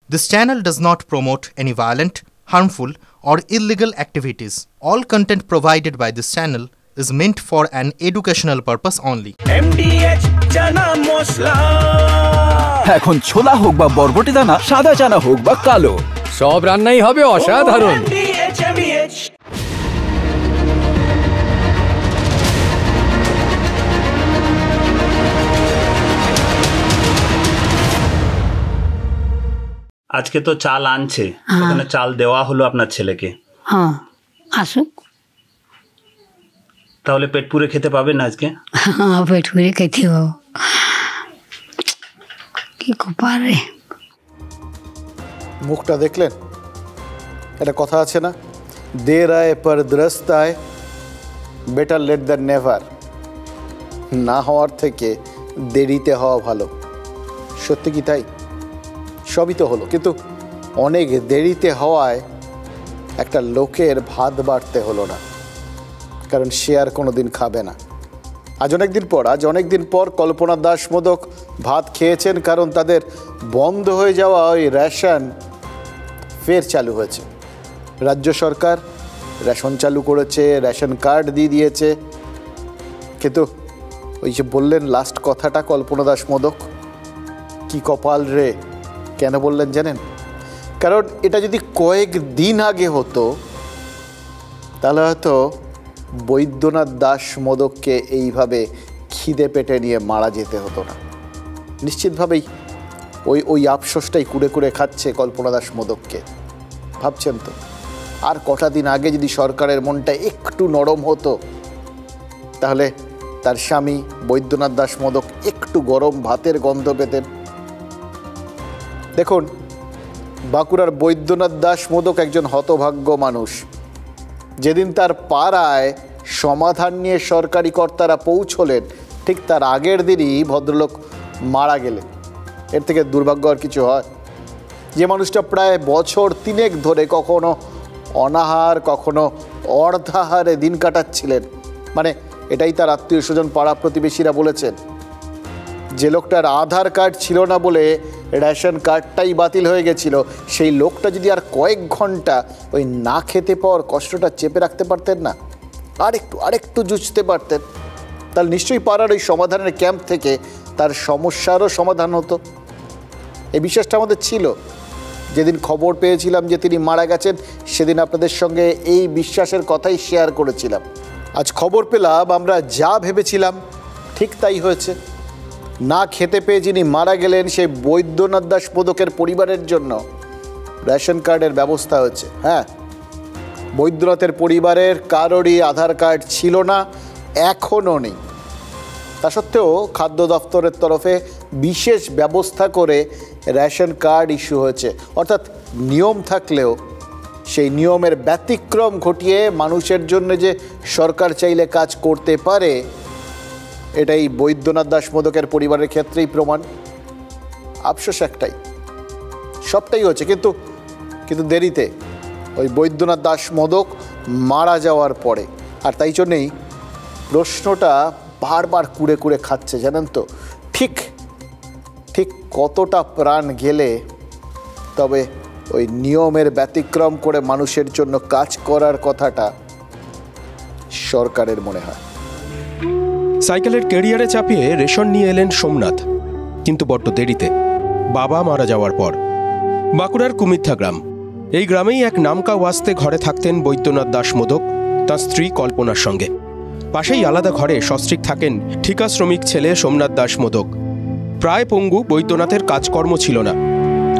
This channel does not promote any violent, harmful, or illegal activities. All content provided by this channel is meant for an educational purpose only. MDH chana masala এখন ছোলা হোক বা বরবটি দানা, সাদা চানা হোক বা কালো, সব রান্নাই হবে অসাধারণ। MDH আজকে তো চাল আনছে, ওখানে চাল দেওয়া হলো আপনার ছেলেকে। হ্যাঁ আসুক, তাহলে পেট পুরে খেতে পাবেন না আজকে? হ্যাঁ পেট পুরে খেতে পাবো। কি পারে মুখটা দেখলেন? একটা কথা আছে না, দের আয় পর দ্রস্ত আয়, বেটার লেট দ্যান নেভার। না হওয়ার থেকে দেরিতে হওয়া ভালো। সত্যি কি তাই? সবই তো হলো, কিন্তু অনেক দেরিতে হওয়ায় একটা লোকের ভাত বাড়তে হলো না, কারণ সে আর কোনো দিন খাবে না। আজ অনেক দিন পর কল্পনা দাস মোদক ভাত খেয়েছেন, কারণ তাদের বন্ধ হয়ে যাওয়া ওই রেশন ফের চালু হয়েছে। রাজ্য সরকার রেশন চালু করেছে, রেশন কার্ড দিয়ে দিয়েছে, কিন্তু ওই যে বললেন লাস্ট কথাটা কল্পনা দাস মোদক, কি কপাল রে! কেন বললেন জানেন? কারণ এটা যদি কয়েক দিন আগে হতো তাহলে হয়তো বৈদ্যনাথ দাস মোদককে এইভাবে খিদে পেটে নিয়ে মারা যেতে হতো না। নিশ্চিতভাবেই ওই আফসোসটাই কুড়ে কুড়ে খাচ্ছে কল্পনা দাস মোদককে। ভাবছেন তো, আর কটা দিন আগে যদি সরকারের মনটা একটু নরম হতো তাহলে তার স্বামী বৈদ্যনাথ দাস মোদক একটু গরম ভাতের গন্ধ পেতেন। দেখুন, বাঁকুড়ার বৈদ্যনাথ দাস মোদক একজন হতভাগ্য মানুষ। যেদিন তার পাড়ায় সমাধান নিয়ে সরকারি কর্তারা পৌঁছলেন, ঠিক তার আগের দিনই ভদ্রলোক মারা গেলেন। এর থেকে দুর্ভাগ্য আর কিছু হয়? যে মানুষটা প্রায় বছর 3 ধরে কখনো অনাহার কখনো অর্ধাহারে দিন কাটাচ্ছিলেন, মানে এটাই তার আত্মীয় স্বজন পাড়া প্রতিবেশীরা বলেছেন। যে লোকটার আধার কার্ড ছিল না বলে রেশন কার্ডটাই বাতিল হয়ে গেছিল, সেই লোকটা যদি আর কয়েক ঘন্টা ওই না খেতে পাওয়ার কষ্টটা চেপে রাখতে পারতেন না, আরেকটু জুঝতে পারতেন, তাহলে নিশ্চয়ই পাড়ার ওই সমাধানের ক্যাম্প থেকে তার সমস্যারও সমাধান হতো। এই বিশ্বাসটা আমাদের ছিল। যেদিন খবর পেয়েছিলাম যে তিনি মারা গেছেন, সেদিন আপনাদের সঙ্গে এই বিশ্বাসের কথাই শেয়ার করেছিলাম। আজ খবর পেলাম আমরা যা ভেবেছিলাম ঠিক তাই হয়েছে। না খেতে পেয়ে যিনি মারা গেলেন, সেই বৈদ্যনাথ দাস মোদকের পরিবারের জন্য রেশন কার্ডের ব্যবস্থা হয়েছে। হ্যাঁ, বৈদ্যনাথের পরিবারের কারোরই আধার কার্ড ছিল না, এখনও নেই। তা সত্ত্বেও খাদ্য দপ্তরের তরফে বিশেষ ব্যবস্থা করে রেশন কার্ড ইস্যু হয়েছে। অর্থাৎ নিয়ম থাকলেও সেই নিয়মের ব্যতিক্রম ঘটিয়ে মানুষের জন্য যে সরকার চাইলে কাজ করতে পারে, এটাই বৈদ্যনাথ দাস মোদকের পরিবারের ক্ষেত্রেই প্রমাণ। আফসোস একটাই, সবটাই হচ্ছে কিন্তু দেরিতে, ওই বৈদ্যনাথ দাস মোদক মারা যাওয়ার পরে। আর তাই জন্যেই প্রশ্নটা বারবার কুড়ে কুড়ে খাচ্ছে, জানেন তো, ঠিক কতটা প্রাণ গেলে তবে ওই নিয়মের ব্যতিক্রম করে মানুষের জন্য কাজ করার কথাটা সরকারের মনে হয়। সাইকেলের ক্যারিয়ারে চাপিয়ে রেশন নিয়ে এলেন সোমনাথ, কিন্তু বড্ড দেরিতে, বাবা মারা যাওয়ার পর। বাঁকুড়ার কুমিথ্যা গ্রাম, এই গ্রামেই এক নামকা ওয়াস্তে ঘরে থাকতেন বৈদ্যনাথ দাস মোদক তাঁর স্ত্রী কল্পনার সঙ্গে। পাশেই আলাদা ঘরে সস্ত্রীক থাকেন ঠিকা শ্রমিক ছেলে সোমনাথ দাস মোদক। প্রায় পঙ্গু বৈদ্যনাথের কাজকর্ম ছিল না,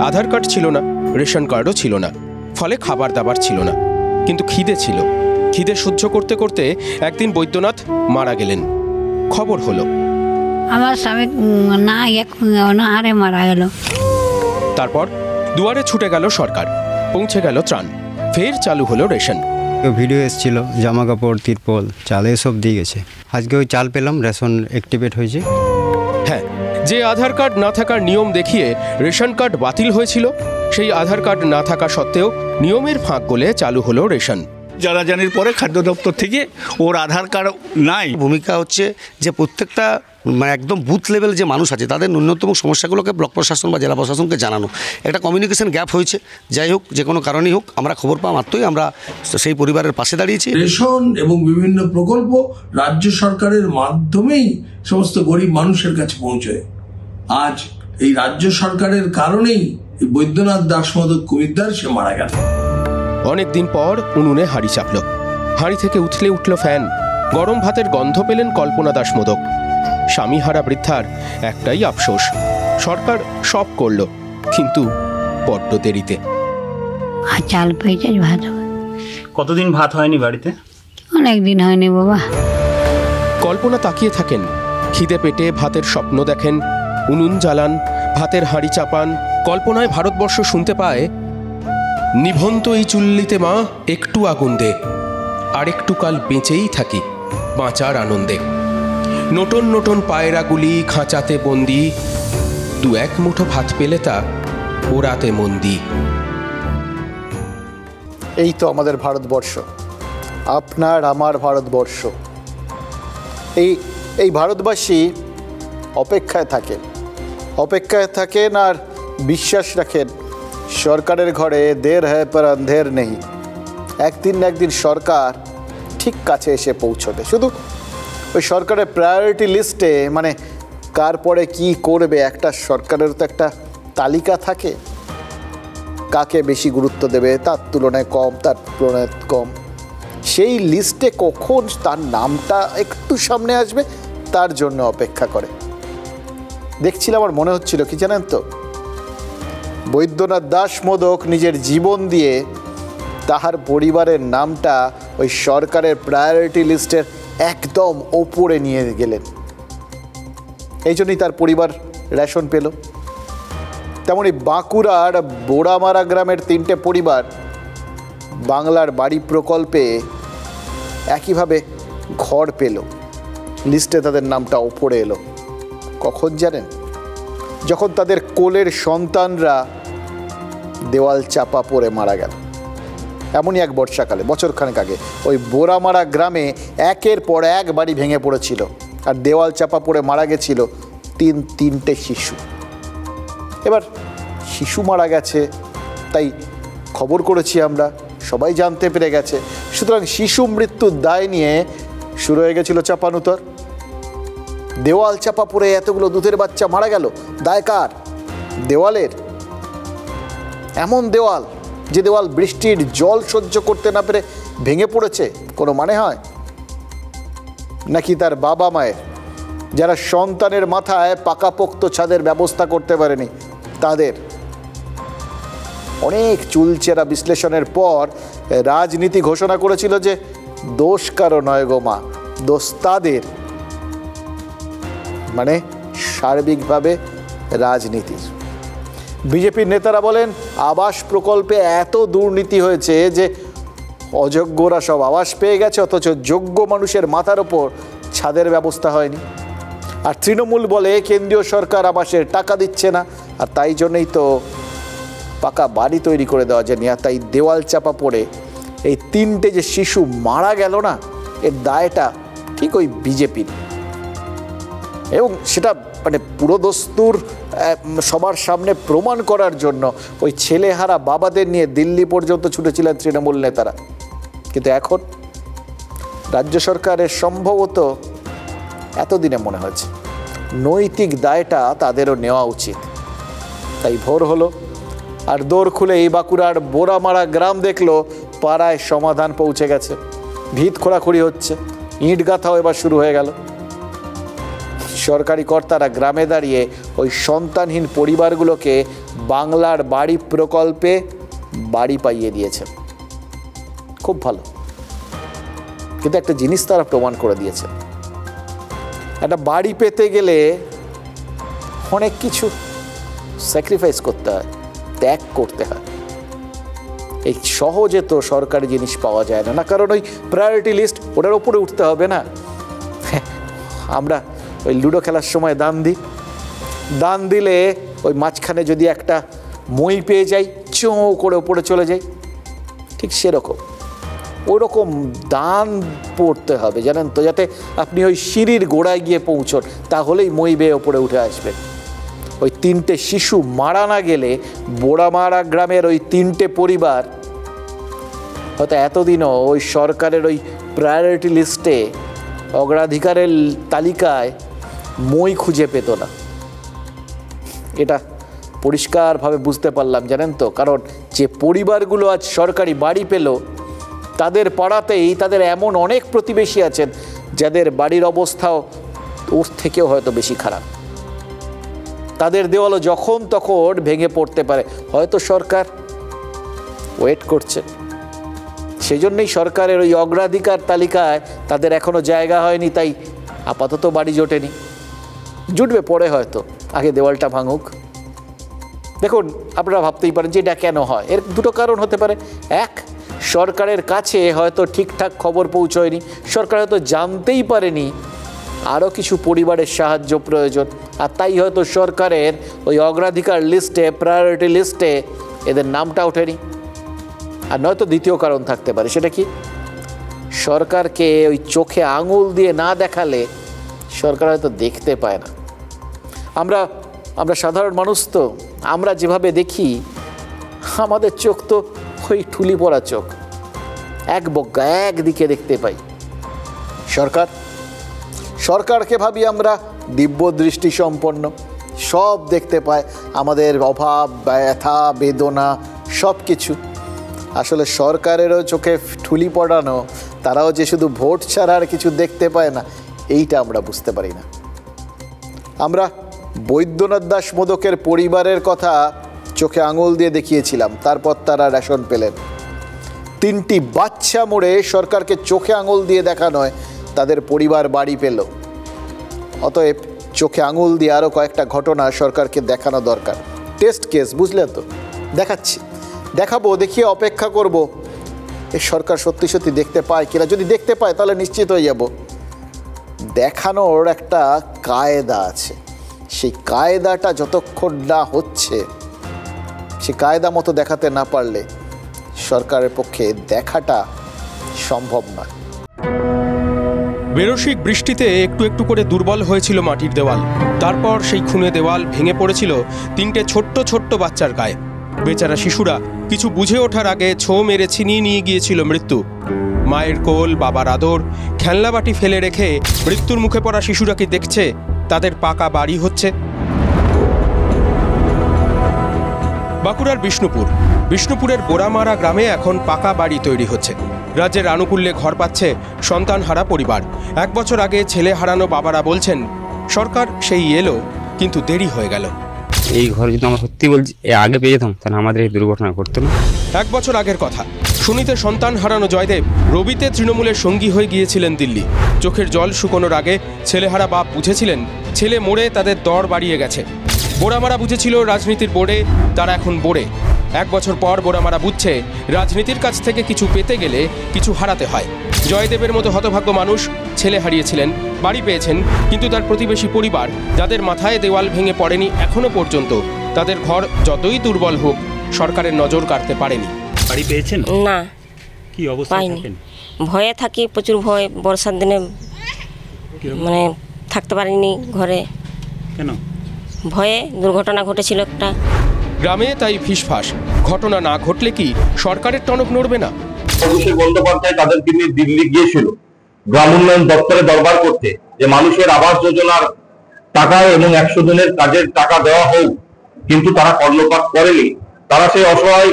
আধার কার্ড ছিল না, রেশন কার্ডও ছিল না, ফলে খাবার দাবার ছিল না, কিন্তু খিদে ছিল। খিদে সহ্য করতে করতে একদিন বৈদ্যনাথ মারা গেলেন। খবর হলো আমার স্বামী অনাহারে মারা গেল। তারপর দুয়ারে ছুটে গেল সরকার, পৌঁছে গেল ত্রাণ, ফের চালু হলো রেশন। ভিডিও এসেছিল, জামা কাপড়, তিরপল, চাল এসব দিয়ে গেছে। আজকে ওই চাল পেলাম, রেশন অ্যাক্টিভেট হয়েছে। হ্যাঁ, যে আধার কার্ড না থাকার নিয়ম দেখিয়ে রেশন কার্ড বাতিল হয়েছিল, সেই আধার কার্ড না থাকা সত্ত্বেও নিয়মের ফাঁক গলে চালু হলো রেশন। জানাজানির পরে খাদ্য দপ্তর থেকে ওর আধার কার্ড নাই। ভূমিকা হচ্ছে যে প্রত্যেকটা মানে একদম বুথ লেভেল যে মানুষ আছে তাদের ন্যূনতম সমস্যাগুলোকে ব্লক প্রশাসন বা জেলা প্রশাসনকে জানানো, একটা কমিউনিকেশন গ্যাপ হয়েছে। যাই হোক, যে কোনো কারণেই হোক, আমরা খবর পাওয়া মাত্রই আমরা সেই পরিবারের পাশে দাঁড়িয়েছি। রেশন এবং বিভিন্ন প্রকল্প রাজ্য সরকারের মাধ্যমেই সমস্ত গরিব মানুষের কাছে পৌঁছয়। আজ এই রাজ্য সরকারের কারণেই বৈদ্যনাথ দাস মোদক কুমিদ্দার সে মারা গেল। অনেকদিন পর উনুনে হাঁড়ি চাপল, হাঁড়ি থেকে উঠলে উঠল ফ্যান, গরম ভাতের গন্ধ পেলেন কল্পনা দাস মোদক। স্বামীহারা বৃদ্ধার একটাই আফসোস, সরকার সব করল কিন্তু বড্ড দেরিতে। আর চাল পেয়েছে, ভাত হবে। কতদিন ভাত হয়নি বাড়িতে? অনেক দিন হয়নি বাবা। কল্পনা তাকিয়ে থাকেন, খিদে পেটে ভাতের স্বপ্ন দেখেন, উনুন জ্বালান, ভাতের হাঁড়ি চাপান। কল্পনায় ভারতবর্ষ শুনতে পায়, নিভন্ত এই চুল্লিতে মা একটু আগুন দে, আর একটু কাল বেঁচেই থাকি বাঁচার আনন্দে। নতুন নতুন পায়রাগুলি খাঁচাতে বন্দি, দু এক মুঠো ভাত পেলে তা ওরাতে মন্দি। এই তো আমাদের ভারতবর্ষ, আপনার আমার ভারতবর্ষ। এই ভারতবাসী অপেক্ষায় থাকেন আর বিশ্বাস রাখেন সরকারের ঘরে দের হ্যায় পর অন্ধের নেই। একদিন না একদিন সরকার ঠিক কাছে এসে পৌঁছবে। শুধু ওই সরকারের প্রায়োরিটি লিস্টে মানে কার পরে কি করবে, একটা সরকারের তো একটা তালিকা থাকে, কাকে বেশি গুরুত্ব দেবে, তার তুলনায় কম, তার তুলনায় কম। সেই লিস্টে কখন তার নামটা একটু সামনে আসবে তার জন্য অপেক্ষা করে। দেখছিলাম, আমার মনে হচ্ছিল কি জানেন তো, বৈদ্যনাথ দাস মোদক নিজের জীবন দিয়ে তাহার পরিবারের নামটা ওই সরকারের প্রায়োরিটি লিস্টের একদম ওপরে নিয়ে গেলেন। এই জন্যই তার পরিবার রেশন পেল। তেমনই বাঁকুড়ার বোড়ামারা গ্রামের 3টে পরিবার বাংলার বাড়ি প্রকল্পে একইভাবে ঘর পেল, লিস্টে তাদের নামটা ওপরে এলো। কখন জানেন? যখন তাদের কোলের সন্তানরা দেওয়াল চাপা পড়ে মারা গেল। এমনই এক বর্ষাকালে বছরখানেক আগে ওই বোড়ামারা গ্রামে একের পর এক বাড়ি ভেঙে পড়েছিল আর দেওয়াল চাপা পড়ে মারা গেছিল তিনটে শিশু। এবার শিশু মারা গেছে তাই খবর করেছি আমরা, সবাই জানতে পেরে গেছে। সুতরাং শিশু মৃত্যুর দায় নিয়ে শুরু হয়ে গেছিল চাপানুতর। দেওয়াল চাপা পড়ে এতগুলো দুধের বাচ্চা মারা গেল, দায় কার? দেওয়ালের। এমন দেওয়াল যে দেওয়াল বৃষ্টির জল সহ্য করতে না পেরে ভেঙে পড়েছে, কোনো মানে হয়? নাকি তার বাবা মায়ের, যারা সন্তানের মাথায় পাকাপোক্ত ছাদের ব্যবস্থা করতে পারেনি তাদের? অনেক চুলচেরা বিশ্লেষণের পর রাজনীতি ঘোষণা করেছিল যে দোষ কারো নয় গো মা, দোষ তাদের। মানে সার্বিকভাবে রাজনীতির। বিজেপির নেতারা বলেন আবাস প্রকল্পে এত দুর্নীতি হয়েছে যে অযোগ্যরা সব আবাস পেয়ে গেছে, অথচ যোগ্য মানুষের মাথার ওপর ছাদের ব্যবস্থা হয়নি। আর তৃণমূল বলে কেন্দ্রীয় সরকার আবাসের টাকা দিচ্ছে না, আর তাই জন্যই তো পাকা বাড়ি তৈরি করে দেওয়া যায়নি। আর তাই দেওয়াল চাপা পড়ে এই 3টে যে শিশু মারা গেল না, এর দায়টা ঠিক ওই বিজেপির। এবং সেটা মানে পুরোদস্তুর সবার সামনে প্রমাণ করার জন্য ওই ছেলেহারা বাবাদের নিয়ে দিল্লি পর্যন্ত ছুটেছিলেন তৃণমূল নেতারা। কিন্তু এখন রাজ্য সরকারের সম্ভবত এতদিনে মনে হয়েছে নৈতিক দায়টা তাদেরও নেওয়া উচিত। তাই ভোর হলো আর দৌড় খুলে এই বাঁকুড়ার বোড়ামারা গ্রাম দেখলো পাড়ায় সমাধান পৌঁছে গেছে। ভিত খোঁড়াখুড়ি হচ্ছে, ইট গাঁথাও এবার শুরু হয়ে গেল। সরকারি কর্তারা গ্রামে দাঁড়িয়ে ওই সন্তানহীন পরিবারগুলোকে বাংলার বাড়ি প্রকল্পে বাড়ি পাইয়ে দিয়েছে। খুব ভালো। কিন্তু একটা জিনিস তারা প্রমাণ করে দিয়েছে, একটা বাড়ি পেতে গেলে অনেক কিছু স্যাক্রিফাইস করতে হয়, ত্যাগ করতে হয়। এই সহজে তো সরকারি জিনিস পাওয়া যায় না, কারণ ওই প্রায়োরিটি লিস্ট ওটার উপরে উঠতে হবে না। আমরা ওই লুডো খেলার সময় দান দিলে ওই মাঝখানে যদি একটা মই পেয়ে যাই, চোঁ করে ওপরে চলে যাই, ঠিক সেরকম ওরকম দান পড়তে হবে, জানেন তো, যাতে আপনি ওই সিঁড়ির গোড়ায় গিয়ে পৌঁছন, তাহলেই মই বেয়ে ওপরে উঠে আসবেন। ওই 3টে শিশু মারা না গেলে বোড়ামারা গ্রামের ওই 3টে পরিবার হয়তো এতদিনও ওই সরকারের ওই প্রায়োরিটি লিস্টে, অগ্রাধিকারের তালিকায় মই খুঁজে পেত না। এটা পরিষ্কারভাবে বুঝতে পারলাম, জানেন তো, কারণ যে পরিবারগুলো আজ সরকারি বাড়ি পেল, তাদের পাড়াতেই তাদের এমন অনেক প্রতিবেশী আছেন যাদের বাড়ির অবস্থাও ওর থেকেও হয়তো বেশি খারাপ। তাদের দেওয়ালও যখন তখন ভেঙে পড়তে পারে, হয়তো সরকার ওয়েট করছে। সেই জন্যই সরকারের ওই অগ্রাধিকার তালিকায় তাদের এখনো জায়গা হয়নি, তাই আপাতত বাড়ি জোটেনি। জুটবে পরে হয়তো, আগে দেওয়ালটা ভাঙুক। দেখুন, আপনারা ভাবতেই পারেন যে এটা কেন হয়। এর দুটো কারণ হতে পারে। এক, সরকারের কাছে হয়তো ঠিকঠাক খবর পৌঁছয়নি, সরকার হয়তো জানতেই পারেনি আরও কিছু পরিবারের সাহায্য প্রয়োজন, আর তাই হয়তো সরকারের ওই অগ্রাধিকার লিস্টে, প্রায়োরিটি লিস্টে এদের নামটা ওঠেনি। আর নয়তো দ্বিতীয় কারণ থাকতে পারে, সেটা কি, সরকারকে ওই চোখে আঙুল দিয়ে না দেখালে সরকার হয়তো দেখতে পায় না। আমরা সাধারণ মানুষ তো, আমরা যেভাবে দেখি, আমাদের চোখ তো ওই ঠুলি পড়া চোখ, এক বজ্ঞা একদিকে দেখতে পাই। সরকারকে ভাবি আমরা দিব্য দৃষ্টি সম্পন্ন, সব দেখতে পায়, আমাদের অভাব, ব্যথা, বেদনা সব কিছু। আসলে সরকারেরও চোখে ঠুলি পড়ানো, তারাও যে শুধু ভোট ছাড়া আর কিছু দেখতে পায় না, এইটা আমরা বুঝতে পারি না। আমরা বৈদ্যনাথ দাস মোদকের পরিবারের কথা চোখে আঙুল দিয়ে দেখিয়েছিলাম, তারপর তারা রেশন পেলেন। 3টি বাচ্চা মরে সরকারকে চোখে আঙুল দিয়ে দেখা নয়, তাদের পরিবার বাড়ি পেল। অতএব চোখে আঙুল দিয়ে আরও কয়েকটা ঘটনা সরকারকে দেখানো দরকার। টেস্ট কেস, বুঝলেন তো? দেখাবো, দেখিয়ে অপেক্ষা করব এ সরকার সত্যি সত্যি দেখতে পায় কিনা। যদি দেখতে পায় তাহলে নিশ্চিত হয়ে যাব দেখানোর একটা কায়দা আছে। সেই কায়দাটা যতক্ষণ না হচ্ছে, সেই কায়দা মতো দেখাতে না পারলে সরকারের পক্ষে দেখাটা সম্ভব নয়। বেরসিক বৃষ্টিতে একটু একটু করে দুর্বল হয়েছিল মাটির দেওয়াল। তারপর সেই খুনে দেওয়াল ভেঙে পড়েছিল 3টে ছোট্ট ছোট্ট বাচ্চার গায়ে। বেচারা শিশুরা কিছু বুঝে ওঠার আগে ছো মেরে ছিনিয়ে নিয়ে গিয়েছিল মৃত্যু। মায়ের কোল, বাবার আদর, খেলনাবাটি ফেলে রেখে মৃত্যুর মুখে পড়া শিশুরা কি দেখছে তাদের পাকা বাড়ি হচ্ছে? বাঁকুড়ার বিষ্ণুপুরের বোড়ামারা গ্রামে এখন পাকা বাড়ি তৈরি হচ্ছে। রাজ্যের আনুকূল্যে ঘর পাচ্ছে সন্তানহারা পরিবার। 1 বছর আগে ছেলে হারানো বাবারা বলছেন, সরকার সেই এলো, কিন্তু দেরি হয়ে গেল। এই ঘর যদি আমরা সত্যি বলছি আগে পেয়ে যেতাম, তাহলে আমাদের এই দুর্ঘটনা ঘটতো না। 1 বছর আগের কথা। শনিতে সন্তান হারানো জয়দেব রবিতে তৃণমূলের সঙ্গী হয়ে গিয়েছিলেন দিল্লি। চোখের জল শুকোনোর আগে ছেলেহারা বাপ বুঝেছিলেন ছেলে মরে তাদের দর বাড়িয়ে গেছে। বোড়ামারা বুঝেছিল রাজনীতির বোর্ডে, তারা এখন বোড়ে। 1 বছর পর বোড়ামারা বুঝছে রাজনীতির কাছ থেকে কিছু পেতে গেলে কিছু হারাতে হয়। জয়দেবের মতো হতভাগ্য মানুষ ছেলে হারিয়েছিলেন, বাড়ি পেয়েছেন, কিন্তু তার প্রতিবেশী পরিবার, যাদের মাথায় দেওয়াল ভেঙে পড়েনি এখনো পর্যন্ত, তাদের ঘর যতই দুর্বল হোক সরকারের নজর কাটতে পারেনি। বাড়ি পেয়েছেন? না, কি অবস্থা থাকেন? ভয়ে থাকি, প্রচুর ভয়। বর্ষার দিনে মানে থাকতে পারিনি ঘরে। কেন? ভয়ে। দুর্ঘটনা ঘটেছিল একটা গ্রামে, তাই ফিসফাস। ঘটনা না ঘটলে কি সরকারের টনক নড়বে না? অভিষেক বন্দ্যোপাধ্যায় তাদেরকে নিয়ে দিল্লি গিয়েছিল গ্রাম উন্নয়ন দপ্তরে দরবার করতে, যে মানুষের আবাস যোজনার টাকা এবং 100 দিনের কাজের টাকা দেওয়া হোক, কিন্তু তারা কর্ণপাত করেনি। তারা সেই অসহায়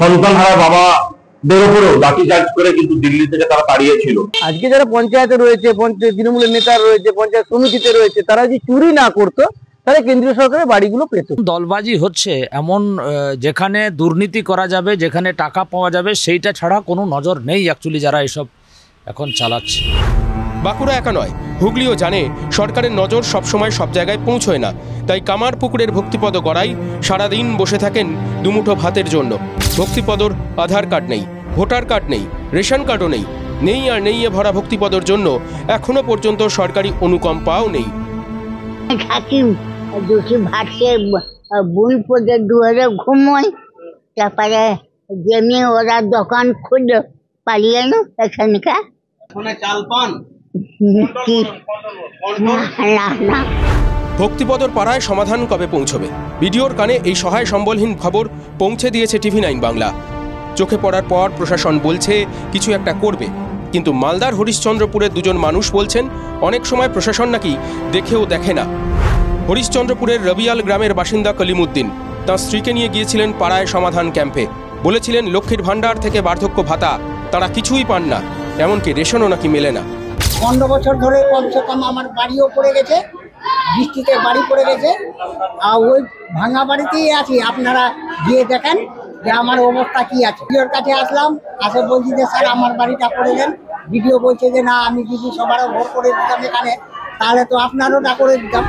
সন্তানহারা বাবাদের উপরেও লাঠিচার্জ করে কিন্তু দিল্লি থেকে তারা তাড়িয়েছিল। আজকে যারা পঞ্চায়েতে রয়েছে, তৃণমূলের নেতা রয়েছে, পঞ্চায়েত সমিতিতে রয়েছে, তারা যদি চুরি না করতো তাহলে কেন্দ্রীয় সরকারের বাড়িগুলো পেত। দলবাজি হচ্ছে এমন, যেখানে দুর্নীতি করা যাবে, যেখানে টাকা পাওয়া যাবে, সেইটা ছাড়া কোনো নজর নেই অ্যাকচুয়ালি যারা এসব এখন চালাচ্ছে। বাঁকুড়া একা নয়, হুগলিও জানে সরকারের নজর সবসময় সব জায়গায় পৌঁছয় না। তাই কামারপুকুরের ভক্তিপদ গড়াই সারাদিন বসে থাকেন দুমুঠো ভাতের জন্য। ভক্তিপদর আধার কার্ড নেই, ভোটার কার্ড নেই, রেশন কার্ডও নেই। নেই আর নেই এ ভরা ভক্তিপদর জন্য এখনো পর্যন্ত সরকারি অনুকম্পাও নেই। ভাসে বই পদে দুয়ারে ঘুমোয়, তারপরে জমি ওরা দোকান খুলে পালিয়ে এলো এখানকার চাল পান না ভক্তিপদর পাড়ায় সমাধান কবে পৌঁছবে? ভিডিওর কানে এই সহায় সম্বলহীন খবর পৌঁছে দিয়েছে TV9 বাংলা। চোখে পড়ার পর প্রশাসন বলছে কিছু একটা করবে, কিন্তু মালদার হরিশ্চন্দ্রপুরের দুজন মানুষ বলছেন অনেক সময় প্রশাসন নাকি দেখেও দেখে না। হরিশ্চন্দ্রপুরের রবিয়াল গ্রামের বাসিন্দা কলিমুদ্দিন তাঁর স্ত্রীকে নিয়ে গিয়েছিলেন পাড়ায় সমাধান ক্যাম্পে। বলেছিলেন লক্ষ্মীর ভাণ্ডার থেকে বার্ধক্য ভাতা তারা কিছুই পান না, এমনকি রেশনও নাকি মেলে না। 15 বছর ধরে কমসে কম আমার বাড়িও পড়ে গেছে, বৃষ্টিতে বাড়ি পড়ে গেছে, আর ওই ভাঙা বাড়িতেই আছি। আপনারা গিয়ে দেখেন যে আমার অবস্থা কি আছে। ভিডিওর কাছে আসলাম, আসে বলছি যে স্যার আমার বাড়িটা করে দেন। ভিডিও বলছে যে না, আমি যদি সবারও ভোট করে দিতাম এখানে, তাহলে তো আপনারও না করে দিতাম।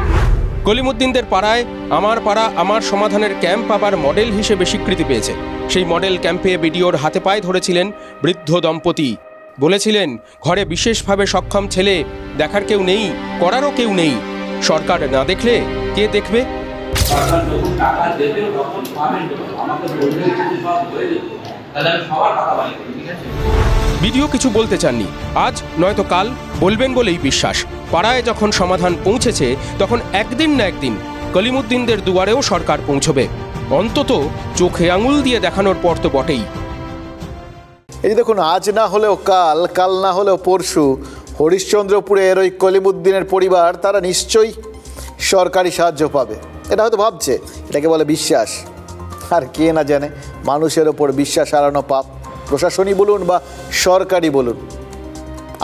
কলিমুদ্দিনদের পাড়ায় আমার পাড়া আমার সমাধানের ক্যাম্প আবার মডেল হিসেবে স্বীকৃতি পেয়েছে। সেই মডেল ক্যাম্পে ভিডিওর হাতে পায়ে ধরেছিলেন বৃদ্ধ দম্পতি। বলেছিলেন ঘরে বিশেষভাবে সক্ষম ছেলে, দেখার কেউ নেই, করারও কেউ নেই। সরকার না দেখলে কে দেখবে? ভিডিও কিছু বলতে চাননি, আজ নয়তো কাল বলবেন বলেই বিশ্বাস। পাড়ায় যখন সমাধান পৌঁছেছে তখন একদিন না একদিন কলিমুদ্দিনদের দুয়ারেও সরকার পৌঁছবে, অন্তত চোখে আঙুল দিয়ে দেখানোর পর তো বটেই। এই দেখুন, আজ না হলেও কাল, কাল না হলেও পরশু হরিশ্চন্দ্রপুরের ওই কলিমুদ্দিনের পরিবার তারা নিশ্চয়ই সরকারি সাহায্য পাবে। এটা হয়তো ভাবছে, এটাকে বলে বিশ্বাস। আর কে না জানে মানুষের ওপর বিশ্বাস হারানো পাপ, প্রশাসনই বলুন বা সরকারি বলুন।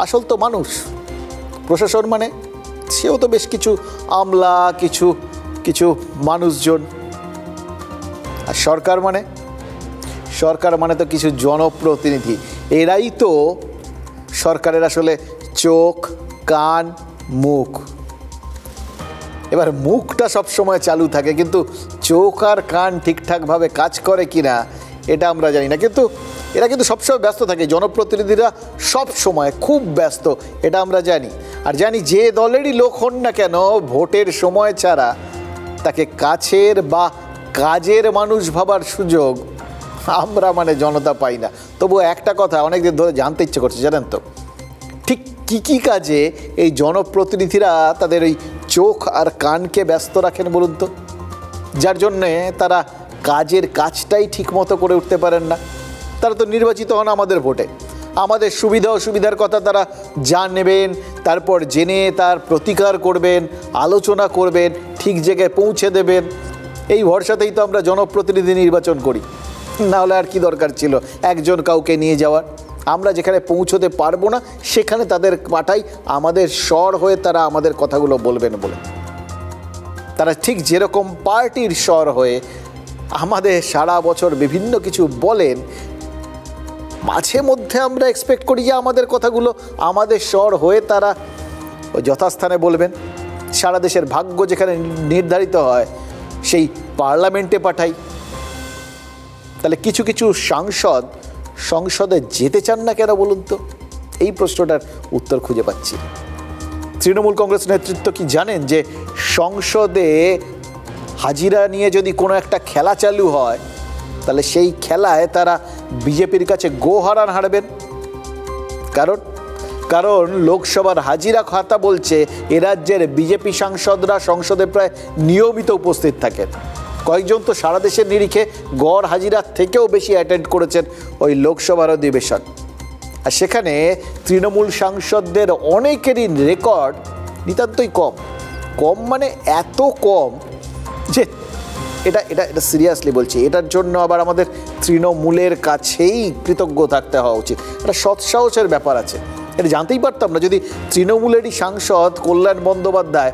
আসল তো মানুষ। প্রশাসন মানে সেও তো বেশ কিছু আমলা, কিছু কিছু মানুষজন। আর সরকার মানে তো কিছু জনপ্রতিনিধি। এরাই তো সরকারের আসলে চোখ, কান, মুখ। এবার মুখটা সবসময় চালু থাকে, কিন্তু চোখ আর কান ঠিকঠাকভাবে কাজ করে কিনা এটা আমরা জানি না। কিন্তু এরা কিন্তু সবসময় ব্যস্ত থাকে, জনপ্রতিনিধিরা সব সময় খুব ব্যস্ত, এটা আমরা জানি। আর জানি যে দলেরই লোক হন না কেন, ভোটের সময় ছাড়া তাকে কাছের বা কাজের মানুষ ভাবার সুযোগ আমরা জনতা পাই না। তবুও একটা কথা অনেকদিন ধরে জানতে ইচ্ছে করছে, জানেন তো, ঠিক কী কী কাজে এই জনপ্রতিনিধিরা তাদের ওই চোখ আর কানকে ব্যস্ত রাখেন বলুন তো, যার জন্যে তারা কাজের কাজটাই ঠিক মতো করে উঠতে পারেন না। তারা তো নির্বাচিত হন আমাদের ভোটে, আমাদের সুবিধা অসুবিধার কথা তারা জানবেন, তারপর জেনে তার প্রতিকার করবেন, আলোচনা করবেন, ঠিক জায়গায় পৌঁছে দেবেন। এই ভরসাতেই তো আমরা জনপ্রতিনিধি নির্বাচন করি, না হলে আর কি দরকার ছিল একজন কাউকে নিয়ে যাওয়ার। আমরা যেখানে পৌঁছতে পারবো না সেখানে তাদের পাঠাই আমাদের স্বর হয়ে, তারা আমাদের কথাগুলো বলবেন বলে। তারা ঠিক যেরকম পার্টির স্বর হয়ে আমাদের সারা বছর বিভিন্ন কিছু বলেন, মাঝে মধ্যে আমরা এক্সপেক্ট করি যে আমাদের কথাগুলো আমাদের স্বর হয়ে তারা যথাস্থানে বলবেন। সারা দেশের ভাগ্য যেখানে নির্ধারিত হয় সেই পার্লামেন্টে পাঠাই। তাহলে কিছু কিছু সাংসদ সংসদে যেতে চান না কেন বলুন তো? এই প্রশ্নটার উত্তর খুঁজে পাচ্ছি। তৃণমূল কংগ্রেস নেতৃত্ব কি জানেন যে সংসদে হাজিরা নিয়ে যদি কোনো একটা খেলা চালু হয়, তাহলে সেই খেলায় তারা বিজেপির কাছে গোহারান হারবেন। কারণ লোকসভার হাজিরা খাতা বলছে এ রাজ্যের বিজেপি সাংসদরা সংসদে প্রায় নিয়মিত উপস্থিত থাকেন। কয়েকজন তো সারা দেশের নিরিখে গড় হাজিরার থেকেও বেশি অ্যাটেন্ড করেছেন ওই লোকসভার অধিবেশন। আর সেখানে তৃণমূল সাংসদদের অনেকেরই রেকর্ড নিতান্তই কম মানে এত কম যে এটা এটা এটা সিরিয়াসলি বলছি, এটার জন্য আবার আমাদের তৃণমূলের কাছেই কৃতজ্ঞ থাকতে হওয়া উচিত। এটা সৎসাহসের ব্যাপার আছে, এটা জানতেই পারতাম না যদি তৃণমূলেরই সাংসদ কল্যাণ বন্দ্যোপাধ্যায়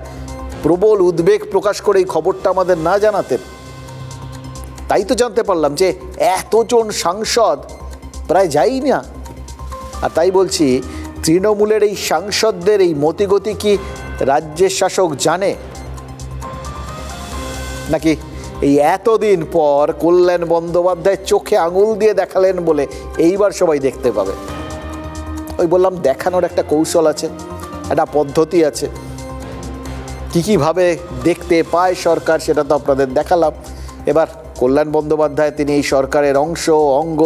প্রবল উদ্বেগ প্রকাশ করে এই খবরটা আমাদের না জানাতেন। তাই তো জানতে পারলাম যে এতজন সাংসদ প্রায় যাই না। আর তাই বলছি, তৃণমূলের এই সাংসদদের এই মতিগতি কি রাজ্যের শাসক জানে, নাকি এই এতদিন পর কল্যাণ বন্দ্যোপাধ্যায় চোখে আঙুল দিয়ে দেখালেন বলে এইবার সবাই দেখতে পাবে? ওই বললাম, দেখানোর একটা কৌশল আছে, একটা পদ্ধতি আছে। কীভাবে দেখতে পায় সরকার সেটা তো আপনাদের দেখালাম। এবার কল্যাণ বন্দ্যোপাধ্যায় তিনি এই সরকারের অঙ্গ,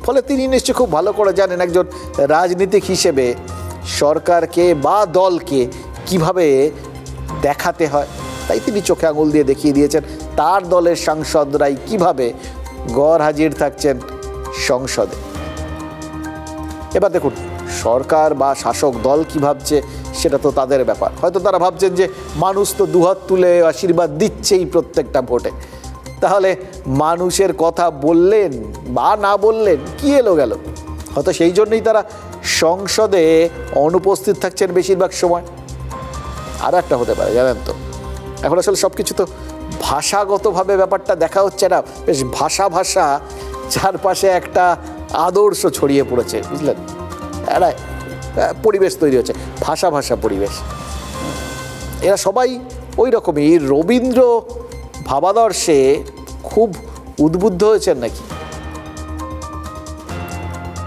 ফলে তিনি নিশ্চয়ই খুব ভালো করে জানেন একজন রাজনীতিক হিসেবে সরকারকে বা দলকে কিভাবে দেখাতে হয়। তাই তিনি চোখে আঙুল দিয়ে দেখিয়ে দিয়েছেন তার দলের সাংসদরাই কিভাবে গড় হাজির থাকছেন সংসদে। এবার দেখুন সরকার বা শাসক দল কি ভাবছে সেটা তো তাদের ব্যাপার। হয়তো তারা ভাবছেন যে মানুষ তো দুহাত তুলে আশীর্বাদ দিচ্ছেই প্রত্যেকটা ভোটে, তাহলে মানুষের কথা বললেন বা না বললেন কি এলো গেল। হয়তো সেই জন্যই তারা সংসদে অনুপস্থিত থাকছেন বেশিরভাগ সময়। আর একটা হতে পারে জানেন তো, এখন আসলে সব কিছু তো ভাষাগতভাবে ব্যাপারটা দেখা হচ্ছে না, বেশ ভাষা চারপাশে একটা আদর্শ ছড়িয়ে পড়েছে, বুঝলেন, একটা পরিবেশ তৈরি হচ্ছে, ভাষা পরিবেশ। এরা সবাই ওই রকমই রবীন্দ্র ভাবাদর্শে খুব উদ্বুদ্ধ হয়েছেন নাকি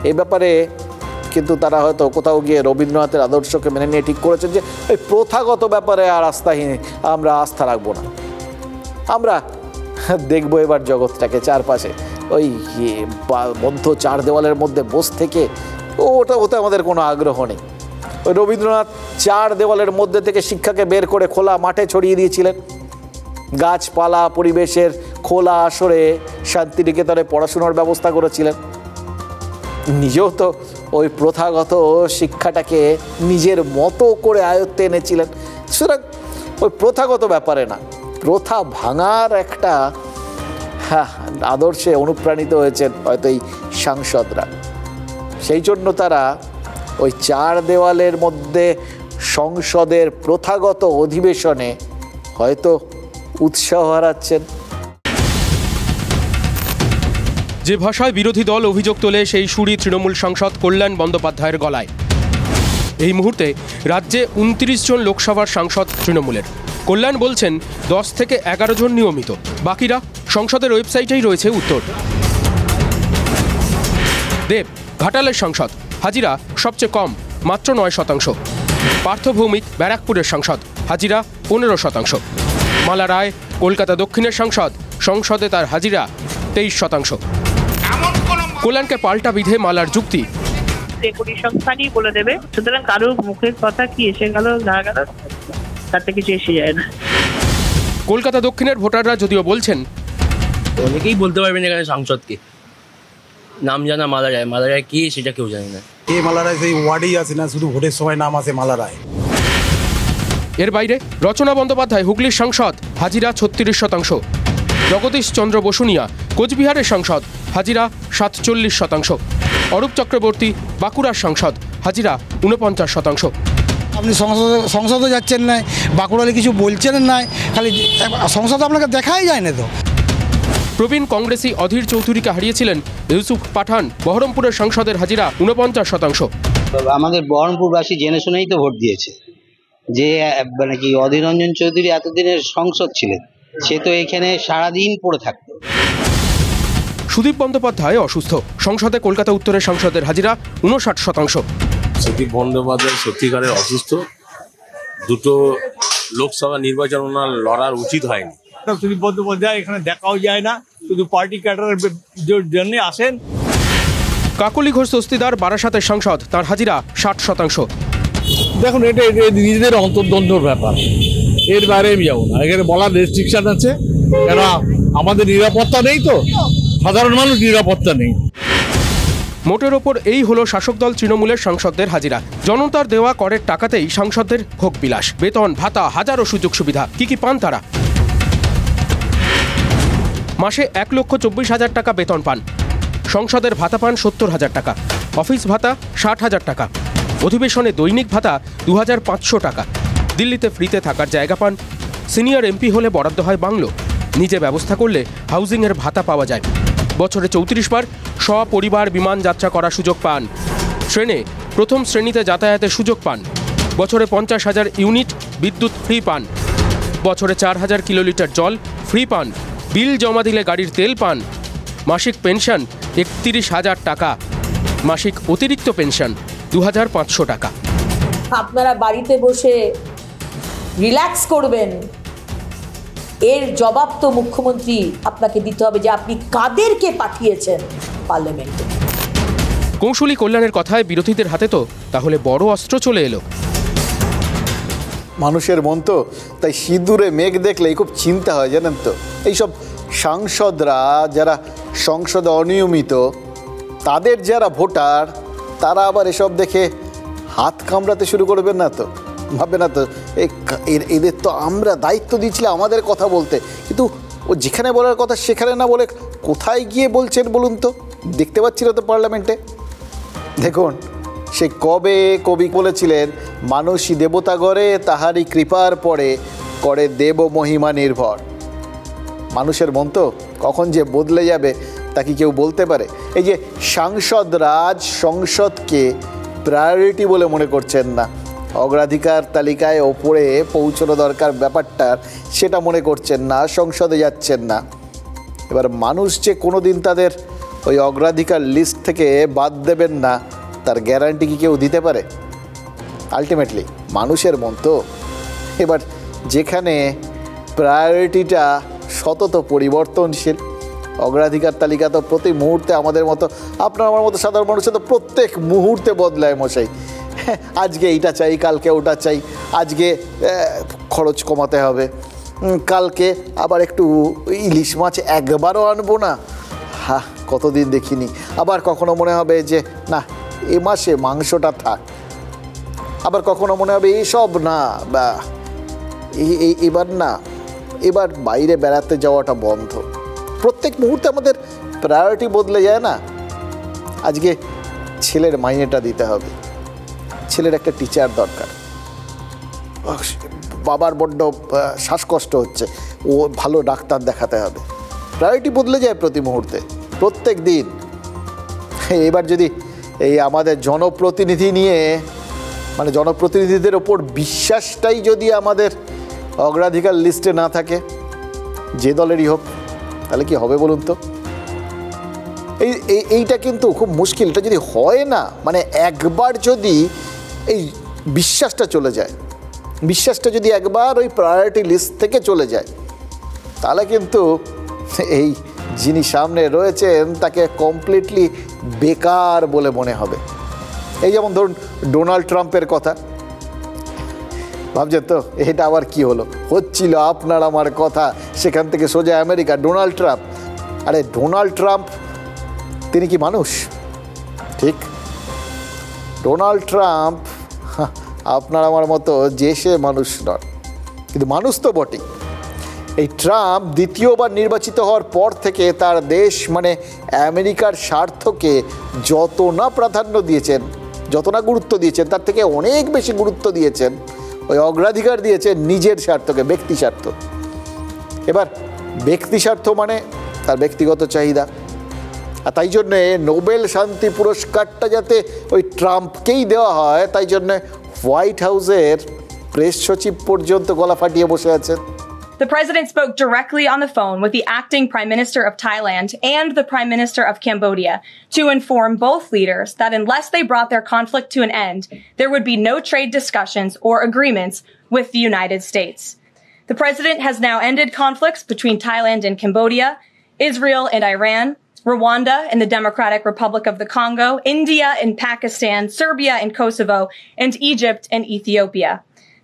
এই ব্যাপারে কিন্তু তারা হয়তো কোথাও গিয়ে রবীন্দ্রনাথের আদর্শকে মেনে নিয়ে ঠিক করেছেন যে এই প্রথাগত ব্যাপারে আর আমরা আস্থা রাখবো না, আমরা দেখবো এবার জগৎটাকে চারপাশে ওই বদ্ধ চার দেওয়ালের মধ্যে বসে থেকে ওতে আমাদের কোনো আগ্রহ নেই। ওই রবীন্দ্রনাথ চার দেওয়ালের মধ্যে থেকে শিক্ষাকে বের করে খোলা মাঠে ছড়িয়ে দিয়েছিলেন, গাছপালা পরিবেশের খোলা আসরে শান্তিনিকেতনে পড়াশোনার ব্যবস্থা করেছিলেন। নিজেও তো ওই প্রথাগত শিক্ষাটাকে নিজের মতো করে আয়ত্তে এনেছিলেন। সুতরাং ওই প্রথাগত ব্যাপারে না, প্রথা ভাঙার একটা আদর্শে অনুপ্রাণিত হয়েছেন হয়তো এই সাংসদরা। সেই জন্য তারা ওই চার দেওয়ালের মধ্যে সংসদের প্রথাগত অধিবেশনে হয়তো উৎসাহ হারাচ্ছেন। যে ভাষায় বিরোধী দল অভিযোগ তোলে সেই সুরই তৃণমূল সাংসদ কল্যাণ বন্দ্যোপাধ্যায়ের গলায়। এই মুহূর্তে রাজ্যে 29 জন লোকসভার সাংসদ তৃণমূলের। কল্যাণ বলছেন 10 থেকে 11 জন নিয়মিত, বাকিরা সংসদের ওয়েবসাইটেই রয়েছে উত্তর। দেব ঘাটালের সাংসদ, হাজিরা সবচেয়ে কম মাত্র 9%। পার্থ ভৌমিক ব্যারাকপুরের সাংসদ, হাজিরা 15%। মালা রায় কলকাতা দক্ষিণের সাংসদ, সংসদে তার হাজিরা 23%। কল্যাণকে পাল্টা বিধে মালার যুক্তি, সংখ্যানই বলে দেবে, সুতরাং কারোর মুখের কথা কি এসে গেল না গেল তাতে কিছু এসে যায় না। কলকাতা দক্ষিণের ভোটাররা যদিও বলছেন অনেকেই বলতে পারবেন এখানে সাংসদকে নাম জানা মালা রায় কি সেটা কেউ জানে না। এই মালা রায় সেই ওয়ার্ডেই আসে না, শুধু ভোটের সময় নাম আসে মালা রায়। এর বাইরে রচনা বন্দ্যোপাধ্যায় হুগলির সাংসদ, হাজিরা 36%। জগদীশ চন্দ্র বসুনিয়া কোচবিহারের সাংসদ, হাজিরা 47%। অরূপ চক্রবর্তী বাঁকুড়ার সাংসদ, হাজিরা 49%। আপনি সংসদে যাচ্ছেন না, বাঁকুড়ালে কিছু বলছেন না, খালি সংসদ আপনাকে দেখাই যায় না তো। প্রবীণ কংগ্রেসী অধীর চৌধুরীকে হারিয়েছিলেন ইউসুফ পাঠান, বহরমপুরের সংসদের হাজিরা 49%। আমাদের বহরমপুরবাসী জেনে শুনেই তো ভোট দিয়েছে যে মানে কি অধীর রঞ্জন চৌধুরী এতদিনের সংসদ ছিলেন, সে তো এখানে সারাদিন পড়ে থাকতো। সুদীপ বন্দ্যোপাধ্যায় অসুস্থ, সংসদে কলকাতা উত্তরের সাংসদের হাজিরা 59%। সুদীপ বন্দ্যোপাধ্যায় সত্যিকারের অসুস্থ, দুটো লোকসভা নির্বাচন ওনার লড়ার উচিত হয়নি। সুদীপ বন্দ্যোপাধ্যায় এখানে দেখাও যায় না, শুধু পার্টি ক্যাডারের জন্য আসেন। কাকলি ঘোষ দস্তিদার বারাসাতের সাংসদ, তার হাজিরা 60%। দেখুন এটা নিজেদের অন্তর্দ্বন্দ্বর ব্যাপার, এর বাইরে আমি যাবো না। এখানে বলার রেস্ট্রিকশন আছে, কেন আমাদের নিরাপত্তা নেই, তো সাধারণ মানুষ নিরাপত্তা নেই। মোটের ওপর এই হলো শাসক দল তৃণমূলের সাংসদদের হাজিরা। জনতার দেওয়া করের টাকাতেই সাংসদদের ভোগ বিলাস, বেতন ভাতা, হাজারো সুযোগ সুবিধা। কি পান তারা? মাসে 1,24,000 টাকা বেতন পান, সংসদের ভাতা পান 70,000 টাকা, অফিস ভাতা 60,000 টাকা, অধিবেশনে দৈনিক ভাতা 2,500 টাকা, দিল্লিতে ফ্রিতে থাকার জায়গা পান, সিনিয়র এমপি হলে বরাদ্দ হয় বাংলো, নিজে ব্যবস্থা করলে হাউজিংয়ের ভাতা পাওয়া যায়, বছরে 34 বার সপরিবার বিমান যাত্রা করার সুযোগ পান, ট্রেনে প্রথম শ্রেণীতে যাতায়াতের সুযোগ পান, বছরে 50,000 ইউনিট বিদ্যুৎ ফ্রি পান, বছরে 4,000 কিলোলিটার জল ফ্রি পান, বিল জমা দিলে গাড়ির তেল পান, মাসিক পেনশন 31,000 টাকা, মাসিক অতিরিক্ত পেনশন 2,500 টাকা। আপনারা বাড়িতে বসে রিল্যাক্স করবেন, এর জবাব তো মুখ্যমন্ত্রী আপনাকে দিতে হবে যে আপনি কাদেরকে পাঠিয়েছেন পার্লামেন্টে। কৌশলী কল্যাণের কথায় বিরোধীদের হাতে তো তাহলে বড় অস্ত্র চলে এলো। মানুষের মন তো, তাই সিঁদুরে মেঘ দেখলেই খুব চিন্তা হয়, জানেন তো। এইসব সাংসদরা যারা সংসদে অনিয়মিত, তাদের যারা ভোটার, তারা আবার এসব দেখে হাত কামড়াতে শুরু করবেন না তো, ভাববে না তো এদের তো আমরা দায়িত্ব দিয়েছিলাম আমাদের কথা বলতে, কিন্তু ও যেখানে বলার কথা সেখানে না বলে কোথায় গিয়ে বলছেন বলুন তো? দেখতে পাচ্ছিল তো পার্লামেন্টে। দেখুন, সে কবে কবি বলেছিলেন, মানুষই দেবতা গড়ে তাহারই কৃপার পরে করে দেব মহিমা নির্ভর। মানুষের মন তো কখন যে বদলে যাবে তা কি কেউ বলতে পারে? এই যে সাংসদ রাজ সংসদকে প্রায়োরিটি বলে মনে করছেন না, অগ্রাধিকার তালিকায় ওপরে পৌঁছানো দরকার ব্যাপারটার সেটা মনে করছেন না, সংসদে যাচ্ছেন না। এবার মানুষ যে কোনো দিন তাদের ওই অগ্রাধিকার লিস্ট থেকে বাদ দেবেন না, তার গ্যারান্টি কি কেউ দিতে পারে? আলটিমেটলি মানুষের মন তো। এবার যেখানে প্রায়োরিটিটা সতত পরিবর্তনশীল, অগ্রাধিকার তালিকা তো প্রতি মুহূর্তে আমাদের মতো, আপনার আমার মতো সাধারণ মানুষের তো প্রত্যেক মুহূর্তে বদলায় মশাই। আজকে এইটা চাই, কালকে ওটা চাই, আজকে খরচ কমাতে হবে, কালকে আবার একটু ইলিশ মাছ একবারও আনবো না, হ্যাঁ কতদিন দেখিনি, আবার কখনো মনে হবে যে না এ মাসে মাংসটা থাক, আবার কখনো মনে হবে এইসব না, বা এবার না, এবার বাইরে বেড়াতে যাওয়াটা বন্ধ। প্রত্যেক মুহূর্তে আমাদের প্রায়োরিটি বদলে যায় না। আজকে ছেলের মাইনেটা দিতে হবে, ছেলের একটা টিচার দরকার, বাবার বড্ড শ্বাসকষ্ট হচ্ছে, ও ভালো ডাক্তার দেখাতে হবে। প্রায়োরিটি বদলে যায় প্রতি মুহূর্তে, প্রত্যেক দিন। এবার যদি এই আমাদের জনপ্রতিনিধি নিয়ে, মানে জনপ্রতিনিধিদের ওপর বিশ্বাসটাই যদি আমাদের অগ্রাধিকার লিস্টে না থাকে, যে দলেরই হোক, তাহলে কি হবে বলুন তো? এইটা কিন্তু খুব মুশকিল। এটা যদি হয় না, মানে একবার যদি এই বিশ্বাসটা চলে যায়, বিশ্বাসটা যদি একবার ওই প্রায়োরিটি লিস্ট থেকে চলে যায়, তাহলে কিন্তু এই যিনি সামনে রয়েছেন তাকে কমপ্লিটলি বেকার বলে মনে হবে। এই যেমন ধরুন ডোনাল্ড ট্রাম্পের কথা, ভাবছেন তো এটা আবার কি হলো? হচ্ছিল আপনার আমার কথা, সেখান থেকে সোজা আমেরিকা, ডোনাল্ড ট্রাম্প। আরে ডোনাল্ড ট্রাম্প তিনি কি মানুষ? ঠিক, ডোনাল্ড ট্রাম্প আপনার আমার মতো যে সে মানুষ নয়, কিন্তু মানুষ তো বটেই। এই ট্রাম্প দ্বিতীয়বার নির্বাচিত হওয়ার পর থেকে তার দেশ মানে আমেরিকার স্বার্থকে যত না প্রাধান্য দিয়েছেন, যত না গুরুত্ব দিয়েছেন, তার থেকে অনেক বেশি গুরুত্ব দিয়েছেন, ওই অগ্রাধিকার দিয়েছেন নিজের স্বার্থকে, ব্যক্তি স্বার্থ। এবার ব্যক্তি স্বার্থ মানে তার ব্যক্তিগত চাহিদা, আর তাই জন্যে নোবেল শান্তি পুরস্কারটা যাতে ওই ট্রাম্পকেই দেওয়া হয়, তাই জন্যে হোয়াইট হাউসের প্রেস সচিব পর্যন্ত গলা ফাটিয়ে বসে আছেন। The president spoke directly on the phone with the acting Prime Minister of Thailand and the Prime Minister of Cambodia to inform both leaders that unless they brought their conflict to an end, there would be no trade discussions or agreements with the United States. The president has now ended conflicts between Thailand and Cambodia, Israel and Iran, Rwanda and the Democratic Republic of the Congo, India and Pakistan, Serbia and Kosovo, and Egypt and Ethiopia.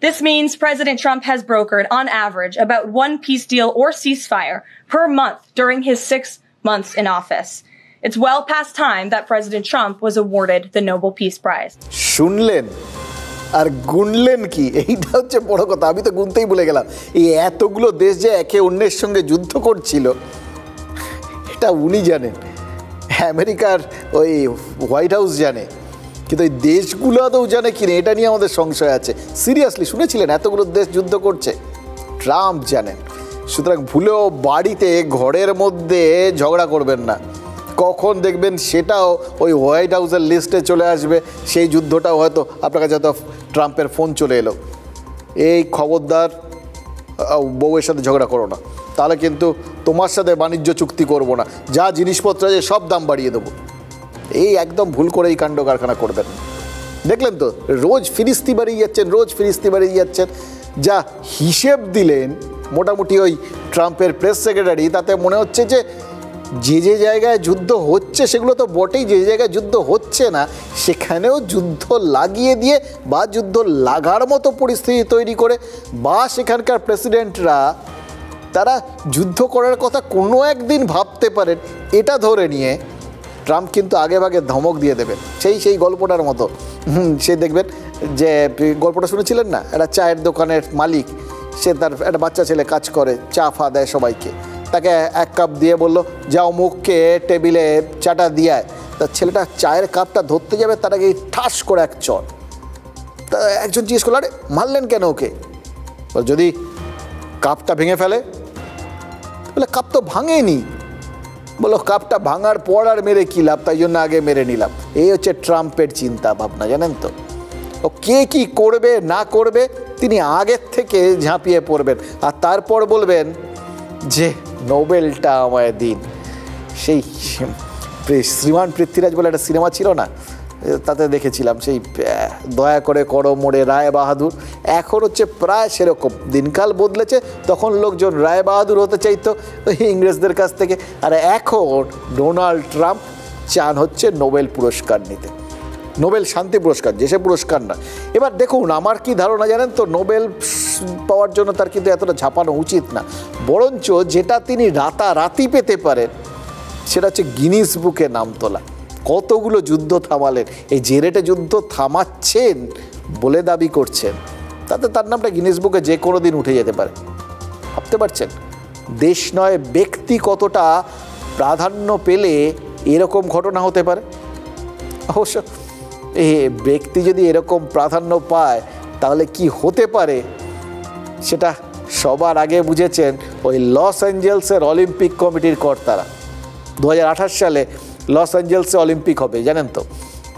This means President Trump has brokered, on average, about one peace deal or ceasefire per month during his 6 months in office. It's well past time that President Trump was awarded the Nobel Peace Prize. শুনলেন আর গুনলেন কি? এইটা হচ্ছে বড় কথা। আমি তো গুনতেই ভুলে গেলাম। এই এতগুলো দেশ যে একে অন্যের সঙ্গে যুদ্ধ করছিল, এটা উনি জানেন, আমেরিকার ওই হোয়াইট হাউস জানে, কিন্তু এই দেশগুলো আদৌ জানে কিনা এটা নিয়ে আমাদের সংশয় আছে। সিরিয়াসলি শুনেছিলেন এতগুলো দেশ যুদ্ধ করছে? ট্রাম্প জানেন। সুতরাং ভুলেও বাড়িতে ঘরের মধ্যে ঝগড়া করবেন না, কখন দেখবেন সেটাও ওই হোয়াইট হাউসের লিস্টে চলে আসবে, সেই যুদ্ধটাও হয়তো আপনার কাছে হয়তো ট্রাম্পের ফোন চলে এলো, এই খবরদার বউয়ের সাথে ঝগড়া করো না, তাহলে কিন্তু তোমার সাথে বাণিজ্য চুক্তি করব না, যা জিনিসপত্র আছে সব দাম বাড়িয়ে দেবো। এই একদম ভুল করে এই কাণ্ড কারখানা করবেন। দেখলেন তো রোজ ফিরিস্তি বাড়িয়ে যাচ্ছেন, রোজ ফিরিস্তি বাড়িয়ে যাচ্ছেন। যা হিসেব দিলেন মোটামুটি ওই ট্রাম্পের প্রেস সেক্রেটারি, তাতে মনে হচ্ছে যে যে জায়গায় যুদ্ধ হচ্ছে সেগুলো তো বটেই, যে জায়গায় যুদ্ধ হচ্ছে না সেখানেও যুদ্ধ লাগিয়ে দিয়ে বা যুদ্ধ লাগার মতো পরিস্থিতি তৈরি করে বা সেখানকার প্রেসিডেন্টরা তারা যুদ্ধ করার কথা কোনো একদিন ভাবতে পারেন, এটা ধরে নিয়ে ট্রাম্প কিন্তু আগে ভাগে ধমক দিয়ে দেবেন। সেই গল্পটার মতো সে দেখবেন যে গল্পটা শুনেছিলেন না, একটা চায়ের দোকানের মালিক, সে তার একটা বাচ্চা ছেলে কাজ করে, চা ফা দেয় সবাইকে, তাকে 1 কাপ দিয়ে বলল যাও মুখকে টেবিলে চাটা দিয়ে আয়। তার ছেলেটা চায়ের কাপটা ধরতে যাবে, তার আগে ঠাস করে এক চট। তা একজন জিজ্ঞেস করলো, আরে মারলেন কেন ওকে? যদি কাপটা ভেঙে ফেলে? বলে কাপ তো ভাঙেনি। বলো কাপটা ভাঙার পর আর মেরে কী লাভ, তাই জন্য আগে মেরে নিলাম। এই হচ্ছে ট্রাম্পের চিন্তা ভাবনা, জানেন তো। ও কে কী করবে না করবে তিনি আগের থেকে ঝাঁপিয়ে পড়বেন, আর তারপর বলবেন যে নোবেলটা আমায় দিন। সেই শ্রীমান পৃথ্বীরাজ বলে একটা সিনেমা ছিল না, তাতে দেখেছিলাম সেই দয়া করে করো মোড়ে রায় বাহাদুর। এখন হচ্ছে প্রায় সেরকম, দিনকাল বদলেছে, তখন লোকজন রায় বাহাদুর হতে চাইতো ইংরেজদের কাছ থেকে, আর এখন ডোনাল্ড ট্রাম্প চান হচ্ছে নোবেল পুরস্কার নিতে, নোবেল শান্তি পুরস্কার, যে সে পুরস্কার না। এবার দেখুন আমার কি ধারণা জানেন তো, নোবেল পাওয়ার জন্য তার কিন্তু এতটা ঝাঁপানো উচিত না, বরঞ্চ যেটা তিনি রাতারাতি পেতে পারেন সেটা হচ্ছে গিনিস বুকে নাম তোলা। কতগুলো যুদ্ধ থামালেন, এই যে রেটে যুদ্ধ থামাচ্ছেন বলে দাবি করছেন, তাতে তার নামটা গিনিস বুকে যে কোনো দিন উঠে যেতে পারে। ভাবতে পারছেন দেশ নয় ব্যক্তি কতটা প্রাধান্য পেলে এরকম ঘটনা হতে পারে। অবশ্য ব্যক্তি যদি এরকম প্রাধান্য পায় তাহলে কি হতে পারে সেটা সবার আগে বুঝেছেন ওই লস অ্যাঞ্জেলসের অলিম্পিক কমিটির কর্তারা। 2028 সালে লস অ্যাঞ্জেলসে অলিম্পিক হবে জানেন তো।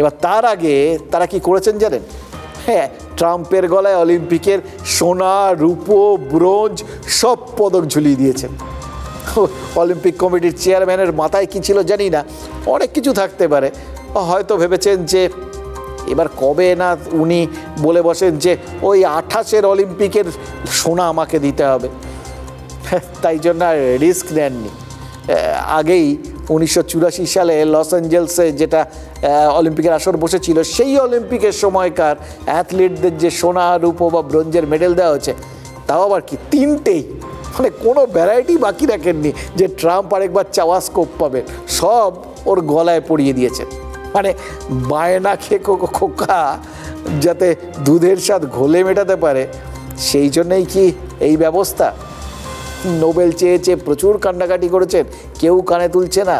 এবার তার আগে তারা কি করেছেন জানেন? হ্যাঁ, ট্রাম্পের গলায় অলিম্পিকের সোনা, রূপো, ব্রোঞ্জ সব পদক ঝুলিয়ে দিয়েছেন। অলিম্পিক কমিটির চেয়ারম্যানের মাথায় কি ছিল জানি না, অনেক কিছু থাকতে পারে। হয়তো ভেবেছেন যে এবার কবে না উনি বলে বসেন যে ওই 28-এর অলিম্পিকের সোনা আমাকে দিতে হবে, তাই জন্য আর রিস্ক নেননি। আগেই 1984 সালে লস অ্যাঞ্জেলসে যেটা অলিম্পিকের আসর বসেছিল, সেই অলিম্পিকের সময়কার অ্যাথলিটদের যে সোনা, রূপো বা ব্রোঞ্জের মেডেল দেওয়া হয়েছে, তাও আবার কি 3টেই, মানে কোনো ভ্যারাইটি বাকি রাখেননি যে ট্রাম্প আরেকবার চাওয়া স্কোপ পাবে, সব ওর গলায় পরিয়ে দিয়েছে। মানে বায়না খেয়ে খোকা যাতে দুধের স্বাদ ঘোলে মেটাতে পারে, সেই জন্যই কি এই ব্যবস্থা। নোবেল চেয়েছে, প্রচুর কান্নাকাটি করেছেন, কেউ কানে তুলছে না,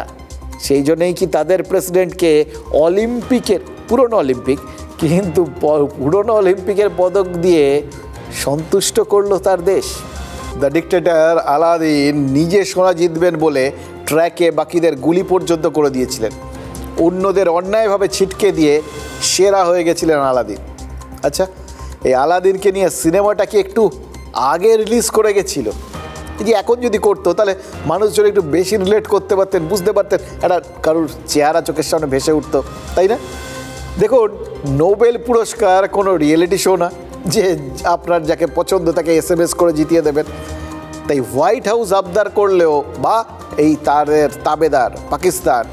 সেই জন্যই কি তাদের প্রেসিডেন্টকে অলিম্পিকের, পুরনো অলিম্পিক কিন্তু পুরনো অলিম্পিকের পদক দিয়ে সন্তুষ্ট করলো তার দেশ। দ্য ডিক্টেটর আলাদিন নিজে সোনা জিতবেন বলে ট্র্যাকে বাকিদের গুলি পর্যন্ত করে দিয়েছিলেন, অন্যদের অন্যায়ভাবে ছিটকে দিয়ে সেরা হয়ে গেছিলেন আলাদিন। আচ্ছা, এই আলাদিনকে নিয়ে সিনেমাটা কি একটু আগে রিলিজ করে গেছিল? যে এখন যদি করতো তাহলে মানুষজন একটু বেশি রিলেট করতে পারতেন, বুঝতে পারতেন, একটা কারোর চেহারা চোখের সামনে ভেসে উঠতো, তাই না? দেখুন, নোবেল পুরস্কার কোনো রিয়েলিটি শো না যে আপনার যাকে পছন্দ তাকে SMS করে জিতিয়ে দেবেন। তাই হোয়াইট হাউস আবদার করলেও বা এই তাদের তাবেদার পাকিস্তান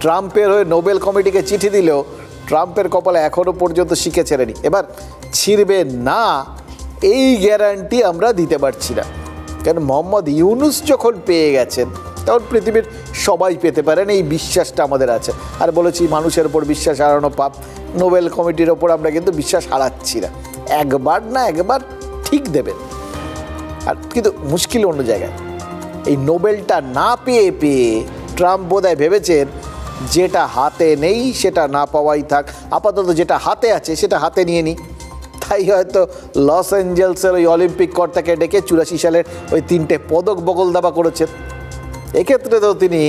ট্রাম্পের হয়ে নোবেল কমিটিকে চিঠি দিলেও ট্রাম্পের কপালে এখনও পর্যন্ত শিখে ছেড়েনি। এবার ছিঁড়বে না এই গ্যারান্টি আমরা দিতে পারছি না, কারণ মোহাম্মদ ইউনুস যখন পেয়ে গেছেন তখন পৃথিবীর সবাই পেতে পারেন, এই বিশ্বাসটা আমাদের আছে। আর বলেছি মানুষের ওপর বিশ্বাস হারানো পাপ, নোবেল কমিটির ওপর আমরা কিন্তু বিশ্বাস হারাচ্ছি না, একবার না একবার ঠিক দেবেন। আর কিন্তু মুশকিল অন্য জায়গায়, এই নোবেলটা না পেয়ে ট্রাম্প বোধহয় ভেবেছেন যেটা হাতে নেই সেটা না পাওয়াই থাক, আপাতত যেটা হাতে আছে সেটা হাতে নিয়ে নিই। তাই হয়তো লস অ্যাঞ্জেলসের ওই অলিম্পিক কর্তাকে ডেকে 84 সালের ওই 3টে পদক বগল দাবা করেছেন। এক্ষেত্রে তো তিনি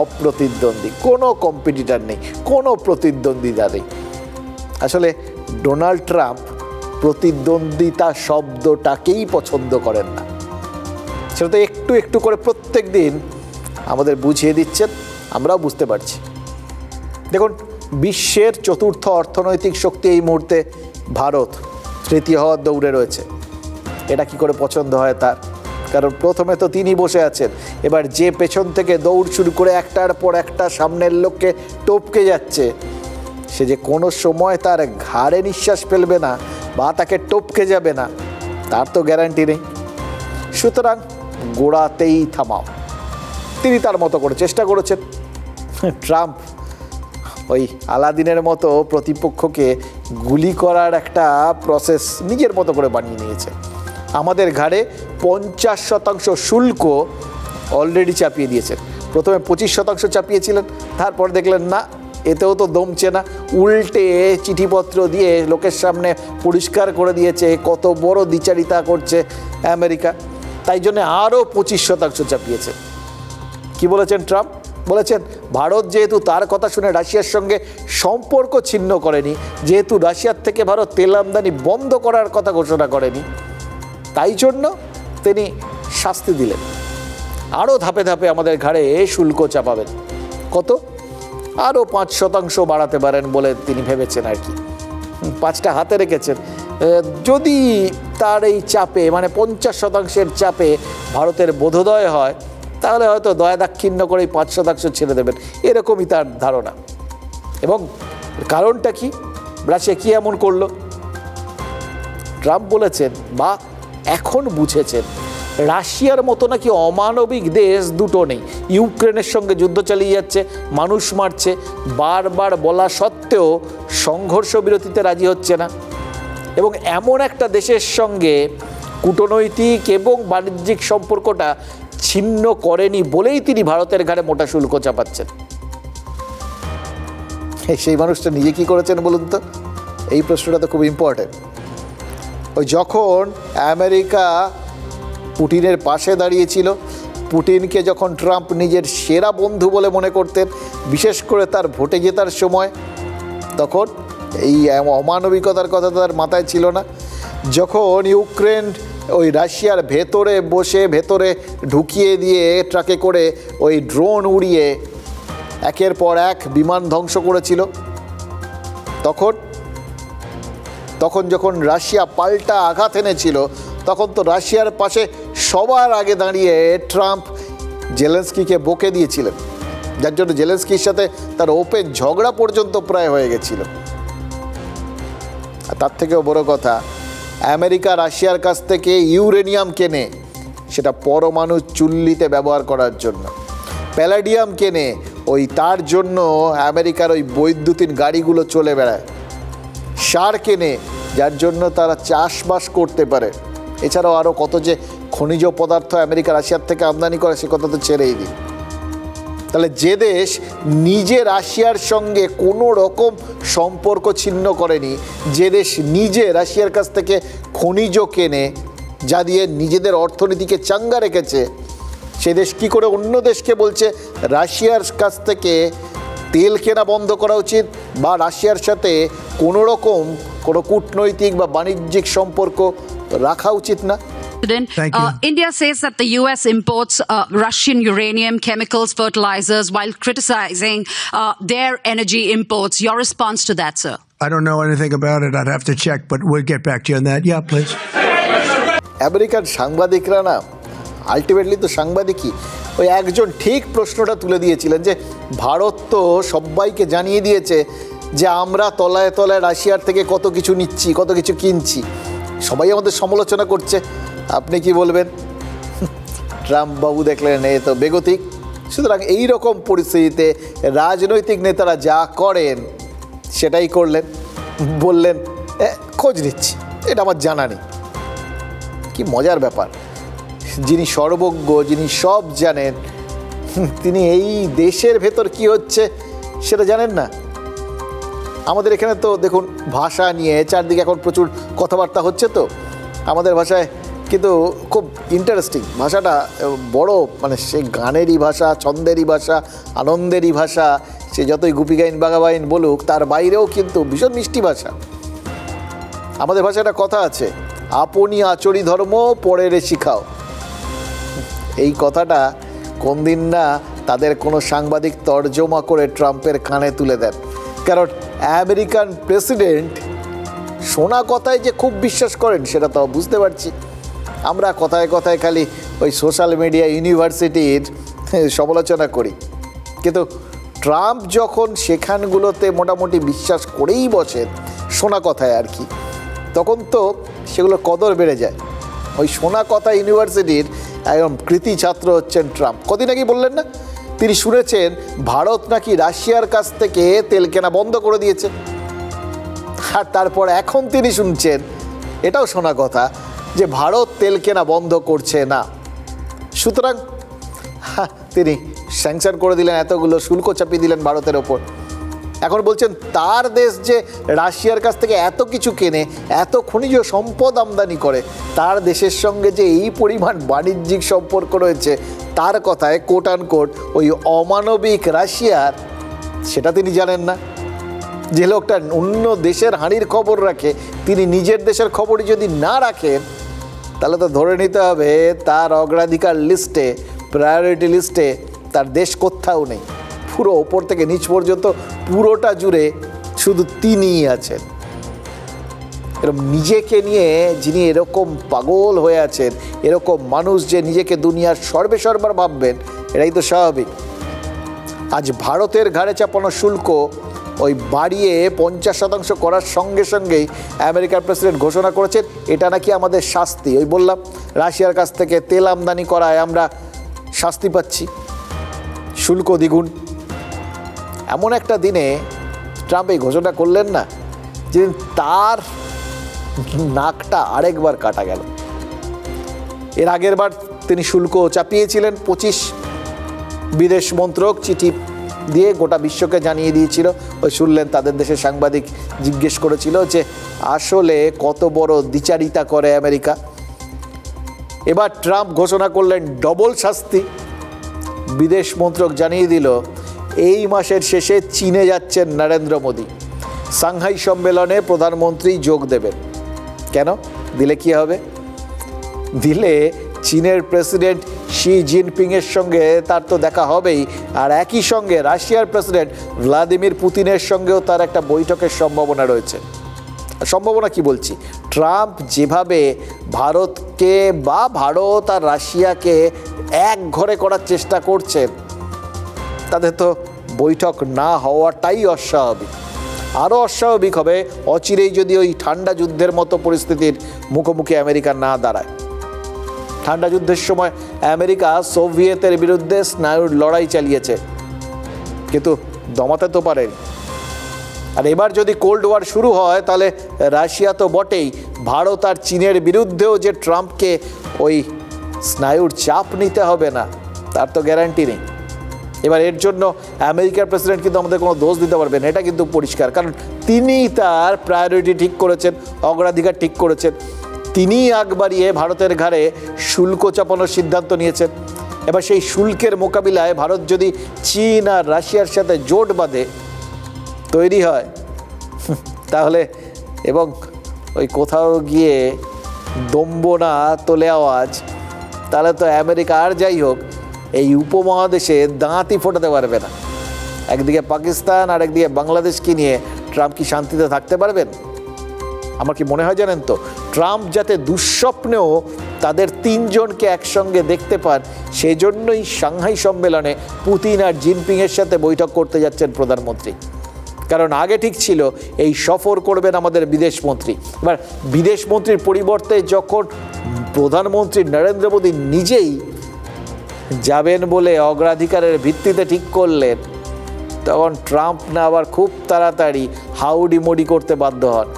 অপ্রতিদ্বন্দ্বী, কোনো কম্পিটিটার নেই, কোনো প্রতিদ্বন্দ্বিতা নেই। আসলে ডোনাল্ড ট্রাম্প প্রতিদ্বন্দ্বিতা শব্দটাকেই পছন্দ করেন না, সেটা তো একটু একটু করে প্রত্যেক দিন আমাদের বুঝিয়ে দিচ্ছেন, আমরাও বুঝতে পারছি। দেখুন, বিশ্বের 4র্থ অর্থনৈতিক শক্তি এই মুহূর্তে ভারত, তৃতীয় হওয়ার দৌড়ে রয়েছে। এটা কি করে পছন্দ হয় তার? কারণ প্রথমে তো তিনি বসে আছেন, এবার যে পেছন থেকে দৌড় শুরু করে একটার পর একটা সামনের লোককে টপকে যাচ্ছে, সে যে কোনো সময় তার ঘাড়ে নিঃশ্বাস ফেলবে না বা তাকে টপকে যাবে না তার তো গ্যারান্টি নেই। সুতরাং গোড়াতেই থামাও। তিনি তার মতো করে চেষ্টা করেছেন। ট্রাম্প ওই আলাদিনের মতো প্রতিপক্ষকে গুলি করার একটা প্রসেস নিজের মতো করে বানিয়ে নিয়েছে। আমাদের ঘাড়ে 50% শুল্ক অলরেডি চাপিয়ে দিয়েছেন। প্রথমে 25% চাপিয়েছিলেন, তারপর দেখলেন না এতেও তো দমছে না, উল্টে চিঠিপত্র দিয়ে লোকের সামনে পরিষ্কার করে দিয়েছে কত বড় দ্বিচারিতা করছে আমেরিকা। তাই জন্য আরও 25% চাপিয়েছে। কি বলেছেন ট্রাম্প? বলেছেন ভারত যেহেতু তার কথা শুনে রাশিয়ার সঙ্গে সম্পর্ক ছিন্ন করেনি, যেহেতু রাশিয়ার থেকে ভারত তেল আমদানি বন্ধ করার কথা ঘোষণা করেনি, তাই জন্য তিনি শাস্তি দিলেন। আরও ধাপে ধাপে আমাদের ঘাড়ে শুল্ক চাপাবেন। কত? আরও 5% বাড়াতে পারেন বলে তিনি ভেবেছেন আর কি। 5টা হাতে রেখেছেন। যদি তার এই চাপে মানে 50% চাপে ভারতের বোধোদয় হয়, তাহলে হয়তো দয়া দাক্ষিণ্য করে 5% ছেড়ে দেবেন, এরকমই তার ধারণা। এবং কারণটা কি? রাশিয়া কি এমন করলো? ট্রাম্প বলেছেন বা এখন বুঝেছেন রাশিয়ার মতো নাকি অমানবিক দেশ দুটো নেই। ইউক্রেনের সঙ্গে যুদ্ধ চালিয়ে যাচ্ছে, মানুষ মারছে, বারবার বলা সত্ত্বেও সংঘর্ষ বিরতিতে রাজি হচ্ছে না। এবং এমন একটা দেশের সঙ্গে কূটনৈতিক এবং বাণিজ্যিক সম্পর্কটা ছিন্ন করেনি বলেই তিনি ভারতের ঘাড়ে মোটা শুল্ক চাপাচ্ছেন। সেই মানুষটা নিজে কি করেছেন বলুন তো? এই প্রশ্নটা তো খুব ইম্পর্টেন্ট। ওই যখন আমেরিকা পুটিনের পাশে দাঁড়িয়েছিল, পুটিনকে যখন ট্রাম্প নিজের সেরা বন্ধু বলে মনে করতেন, বিশেষ করে তার ভোটে জেতার সময়, তখন এই অমানবিকতার কথা তার মাথায় ছিল না। যখন ইউক্রেন ওই রাশিয়ার ভেতরে বসে ভেতরে ঢুকিয়ে দিয়ে ট্রাকে করে ওই ড্রোন উড়িয়ে একের পর এক বিমান ধ্বংস করেছিল, তখন যখন রাশিয়া পাল্টা আঘাত এনেছিল, তখন তো রাশিয়ার পাশে সবার আগে দাঁড়িয়ে ট্রাম্প জেলেনস্কিকে বকে দিয়েছিলেন, যার জন্য জেলেনস্কির সাথে তার ওপেন ঝগড়া পর্যন্ত প্রায় হয়ে গেছিল। আর তার থেকেও বড় কথা, আমেরিকা রাশিয়ার কাছ থেকে ইউরেনিয়াম কেনে, সেটা পরমাণু চুল্লিতে ব্যবহার করার জন্য। প্যালাডিয়াম কেনে, ওই তার জন্য আমেরিকার ওই বৈদ্যুতিন গাড়িগুলো চলে বেড়ায়। সার কেনে, যার জন্য তারা চাষবাস করতে পারে। এছাড়াও আরও কত যে খনিজ পদার্থ আমেরিকা রাশিয়ার থেকে আমদানি করে সে কথা তো ছেড়েই দিই। তাহলে যে দেশ নিজে রাশিয়ার সঙ্গে কোনো রকম সম্পর্ক ছিন্ন করেনি, যে দেশ নিজে রাশিয়ার কাছ থেকে খনিজ কেনে, যা দিয়ে নিজেদের অর্থনীতিকে চাঙ্গা রেখেছে, সে দেশ কী করে অন্য দেশকে বলছে রাশিয়ার কাছ থেকে তেল কেনা বন্ধ করা উচিত বা রাশিয়ার সাথে কোনো রকম কোনো কূটনৈতিক বা বাণিজ্যিক সম্পর্ক রাখা উচিত না? India says that the U.S. imports Russian uranium, chemicals, fertilizers, while criticizing their energy imports. Your response to that, sir? I don't know anything about it. I'd have to check, but we'll get back to you on that. Yeah, please. আমেরিকার সাংবাদিকরা না, ultimately তো সাংবাদিকই, ওই একজন ঠিক প্রশ্নটা তুলে দিয়েছিলেন যে ভারত তো সবাইকে জানিয়ে দিয়েছে যে আমরা তলায় তলায় রাশিয়ার থেকে কত কিছু নিচ্ছি, কত কিছু কিনছি, সবাই আমাদের সমালোচনা করছে, আপনি কি বলবেন? ট্রাম্প বাবু দেখলেন এ তো বেগতিক। সুতরাং এই রকম পরিস্থিতিতে রাজনৈতিক নেতারা যা করেন সেটাই করলেন, বললেন খোঁজ নিচ্ছি, এটা আমার জানা নেই। কি মজার ব্যাপার, যিনি সর্বজ্ঞ, যিনি সব জানেন, তিনি এই দেশের ভেতর কি হচ্ছে সেটা জানেন না। আমাদের এখানে তো দেখুন ভাষা নিয়ে চারদিকে এখন প্রচুর কথাবার্তা হচ্ছে, তো আমাদের ভাষায় কিন্তু খুব ইন্টারেস্টিং, ভাষাটা বড়, মানে সে গানেরই ভাষা, ছন্দেরই ভাষা, আনন্দেরই ভাষা, সে যতই গুপি গাইন বাঘাবাইন বলুক, তার বাইরেও কিন্তু ভীষণ মিষ্টি ভাষা। আমাদের ভাষায় একটা কথা আছে, আপনি আচরি ধর্ম পরেরে শিখাও। এই কথাটা কোন দিন না তাদের কোনো সাংবাদিক তর্জমা করে ট্রাম্পের কানে তুলে দেন। কারণ আমেরিকান প্রেসিডেন্ট শোনা কথায় যে খুব বিশ্বাস করেন সেটা তো বুঝতে পারছি, আমরা কথায় কথায় খালি ওই সোশ্যাল মিডিয়া ইউনিভার্সিটির সমালোচনা করি, কিন্তু ট্রাম্প যখন সেখানগুলোতে মোটামুটি বিশ্বাস করেই বসেন শোনা কথায় আর কি, তখন তো সেগুলোর কদর বেড়ে যায়। ওই শোনা কথা ইউনিভার্সিটির একদম কৃতি ছাত্র হচ্ছেন ট্রাম্প। কদিন আগেই বললেন না, তিনি শুনেছেন ভারত নাকি রাশিয়ার কাছ থেকে তেল কেনা বন্ধ করে দিয়েছে, আর তারপর এখন তিনি শুনছেন, এটাও শোনা কথা, যে ভারত তেল কেনা বন্ধ করছে না। সুতরাং তিনি স্যাংশন করে দিলেন, এতগুলো শুল্ক চাপিয়ে দিলেন ভারতের ওপর। এখন বলছেন তার দেশ যে রাশিয়ার কাছ থেকে এত কিছু কেনে, এত খনিজ সম্পদ আমদানি করে, তার দেশের সঙ্গে যে এই পরিমাণ বাণিজ্যিক সম্পর্ক রয়েছে, তার কথায় কোট অ্যান্ড কোট ওই অমানবিক রাশিয়ার, সেটা তিনি জানেন না। যে লোকটা অন্য দেশের হাঁড়ির খবর রাখে, তিনি নিজের দেশের খবরই যদি না রাখেন, তাহলে তো ধরে নিতে হবে তার অগ্রাধিকার লিস্টে, প্রায়োরিটি লিস্টে তার দেশ কোথাও নেই। পুরো ওপর থেকে নিচ পর্যন্ত পুরোটা জুড়ে শুধু তিনিই আছেন। এরকম নিজেকে নিয়ে যিনি এরকম পাগল হয়ে আছেন, এরকম মানুষ যে নিজেকে দুনিয়ার সর্বেসর্বার ভাববেন, এটাই তো স্বাভাবিক। আজ ভারতের ঘাড়ে চাপানো শুল্ক ওই বাড়িয়ে 50% করার সঙ্গে সঙ্গেই আমেরিকার প্রেসিডেন্ট ঘোষণা করেছেন এটা নাকি আমাদের শাস্তি। ওই বললাম রাশিয়ার কাছ থেকে তেল আমদানি করায় আমরা শাস্তি পাচ্ছি, শুল্ক দ্বিগুণ। এমন একটা দিনে ট্রাম্প এই ঘোষণা করলেন না, যে তার নাকটা আরেকবার কাটা গেল। এর আগের বার তিনি শুল্ক চাপিয়েছিলেন 25, বিদেশ মন্ত্রক চিঠি দিয়ে গোটা বিশ্বকে জানিয়ে দিয়েছিল। ওই শুনলেন তাদের দেশের সাংবাদিক জিজ্ঞেস করেছিল যে আসলে কত বড় দ্বিচারিতা করে আমেরিকা। এবার ট্রাম্প ঘোষণা করলেন ডবল শাস্তি। বিদেশ মন্ত্রক জানিয়ে দিল এই মাসের শেষে চীনে যাচ্ছেন নরেন্দ্র মোদী, সাংহাই সম্মেলনে প্রধানমন্ত্রী যোগ দেবেন। কেন দিলে কি হবে? দিলে চীনের প্রেসিডেন্ট শি জিনপিংয়ের সঙ্গে তার তো দেখা হবেই, আর একই সঙ্গে রাশিয়ার প্রেসিডেন্ট ভ্লাদিমির পুতিনের সঙ্গেও তার একটা বৈঠকের সম্ভাবনা রয়েছে। সম্ভাবনা কি বলছি, ট্রাম্প যেভাবে ভারতকে বা ভারত আর রাশিয়াকে এক ঘরে করার চেষ্টা করছেন, তাদের তো বৈঠক না হওয়াটাই অস্বাভাবিক। আরও অস্বাভাবিক হবে অচিরেই যদি ওই ঠান্ডা যুদ্ধের মতো পরিস্থিতির মুখোমুখি আমেরিকা না দাঁড়ায়। ঠান্ডা যুদ্ধের সময় আমেরিকা সোভিয়েতের বিরুদ্ধে স্নায়ুর লড়াই চালিয়েছে, কিন্তু দমাতে তো পারেনি। আর এবার যদি কোল্ড ওয়ার শুরু হয়, তাহলে রাশিয়া তো বটেই, ভারত আর চীনের বিরুদ্ধেও যে ট্রাম্পকে ওই স্নায়ুর চাপ নিতে হবে না, তার তো গ্যারান্টি নেই। এবার এর জন্য আমেরিকার প্রেসিডেন্ট কিন্তু আমাদের কোনো দোষ দিতে পারবেন, এটা কিন্তু পরিষ্কার। কারণ তিনি তার প্রায়োরিটি ঠিক করেছেন, অগ্রাধিকার ঠিক করেছেন। তিনি আগ বাড়িয়ে ভারতের ঘাড়ে শুল্ক চাপানোর সিদ্ধান্ত নিয়েছেন। এবার সেই শুল্কের মোকাবিলায় ভারত যদি চীন আর রাশিয়ার সাথে জোট বাঁধে, তৈরি হয়, তাহলে এবং ওই কোথাও গিয়ে দম্ব না তোলে আওয়াজ, তাহলে তো আমেরিকা আর যাই হোক এই উপমহাদেশে দাঁতই ফোটাতে পারবে না। একদিকে পাকিস্তান আর একদিকে বাংলাদেশকে নিয়ে ট্রাম্প কি শান্তিতে থাকতে পারবেন? আমার কি মনে হয় জানেন তো, ট্রাম্প যাতে দুঃস্বপ্নেও তাদের তিনজনকে একসঙ্গে দেখতে পান, সেই জন্যই সাংহাই সম্মেলনে পুতিন আর জিনপিংয়ের সাথে বৈঠক করতে যাচ্ছেন প্রধানমন্ত্রী। কারণ আগে ঠিক ছিল এই সফর করবেন আমাদের বিদেশমন্ত্রী। এবার বিদেশমন্ত্রীর পরিবর্তে যখন প্রধানমন্ত্রী নরেন্দ্র মোদী নিজেই যাবেন বলে অগ্রাধিকারের ভিত্তিতে ঠিক করলেন, তখন ট্রাম্প না আবার খুব তাড়াতাড়ি হাউডি মোডি করতে বাধ্য হন।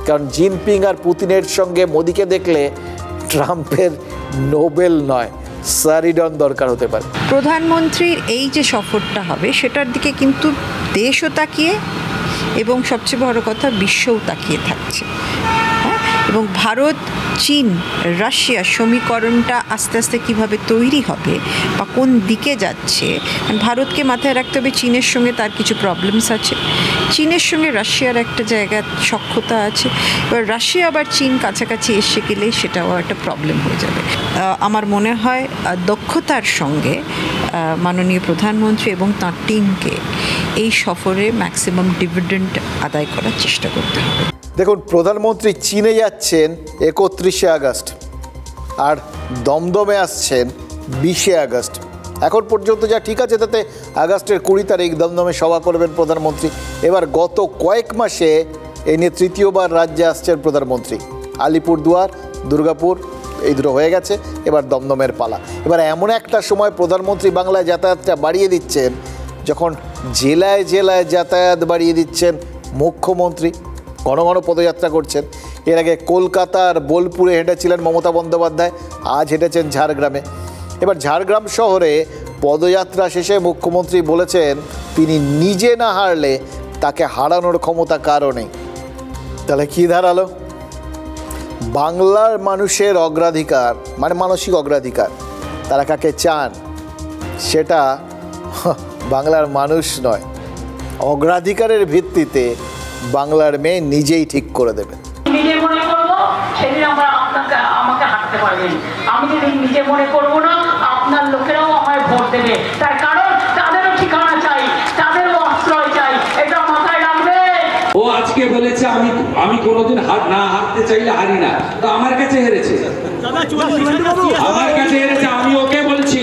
কারণ জিনপিং আর পুতিনের সঙ্গে মোদিকে দেখলে ট্রাম্পের নোবেল নয়, সারিডন দরকার হতে পারে। প্রধানমন্ত্রীর এই যে সফরটা হবে, সেটার দিকে কিন্তু দেশও তাকিয়ে এবং সবচেয়ে বড় কথা বিশ্বও তাকিয়ে থাকছে। এবং ভারত, চীন, রাশিয়া সমীকরণটা আস্তে আস্তে কীভাবে তৈরি হবে বা কোন দিকে যাচ্ছে, ভারতকে মাথায় রাখতে হবে চীনের সঙ্গে তার কিছু প্রবলেমস আছে, চীনের সঙ্গে রাশিয়ার একটা জায়গায় সখ্যতা আছে। এবার রাশিয়া আবার চীন কাছাকাছি এসে গেলে সেটাও একটা প্রবলেম হয়ে যাবে। আমার মনে হয় দক্ষতার সঙ্গে মাননীয় প্রধানমন্ত্রী এবং তাঁর টিমকে এই সফরে ম্যাক্সিমাম ডিভিডেন্ড আদায় করার চেষ্টা করতে হবে। দেখুন, প্রধানমন্ত্রী চীনে যাচ্ছেন 31শে আগস্ট, আর দমদমে আসছেন 20শে আগস্ট। এখন পর্যন্ত যা ঠিক আছে, তাতে আগস্টের 20 তারিখ দমদমে সভা করবেন প্রধানমন্ত্রী। এবার গত কয়েক মাসে এই নিয়ে তৃতীয়বার রাজ্যে আসছেন প্রধানমন্ত্রী। আলিপুরদুয়ার, দুর্গাপুর এই দুটো হয়ে গেছে, এবার দমদমের পালা। এবার এমন একটা সময় প্রধানমন্ত্রী বাংলায় যাতায়াতটা বাড়িয়ে দিচ্ছেন, যখন জেলায় জেলায় যাতায়াত বাড়িয়ে দিচ্ছেন মুখ্যমন্ত্রী, ঘন ঘন পদযাত্রা করছেন। এর আগে কলকাতার বোলপুরে হেঁটেছিলেন মমতা বন্দ্যোপাধ্যায়, আজ হেঁটেছেন ঝাড়গ্রামে। এবার ঝাড়গ্রাম শহরে পদযাত্রা শেষে মুখ্যমন্ত্রী বলেছেন তিনি নিজে না হারলে তাকে হারানোর ক্ষমতা কারও নেই। তাহলে কী দাঁড়ালো? বাংলার মানুষের অগ্রাধিকার, মানে মানসিক অগ্রাধিকার, তারা কাকে চান সেটা বাংলার মানুষ নয়, অগ্রাধিকারের ভিত্তিতে বাংলার মেয়ে নিজেই ঠিক করে দেবে। নিজে মনে করবো সেদিন আমাকে হাঁটতে পারবেন। আমি যদি নিজে মনে করবো না, আপনার লোকেরাও আমায় ভোট দেবে। তার কারণ তাদেরও ঠিকানা চাই, তাদেরও আশ্রয় চাই, এটা মাথায় রাখবে। ও আজকে বলেছে আমি কোনোদিন না হারতে চাইলে হারি না, তো আমার কাছে হেরেছে, আমার কাছে হেরেছে। আমি ওকে বলছি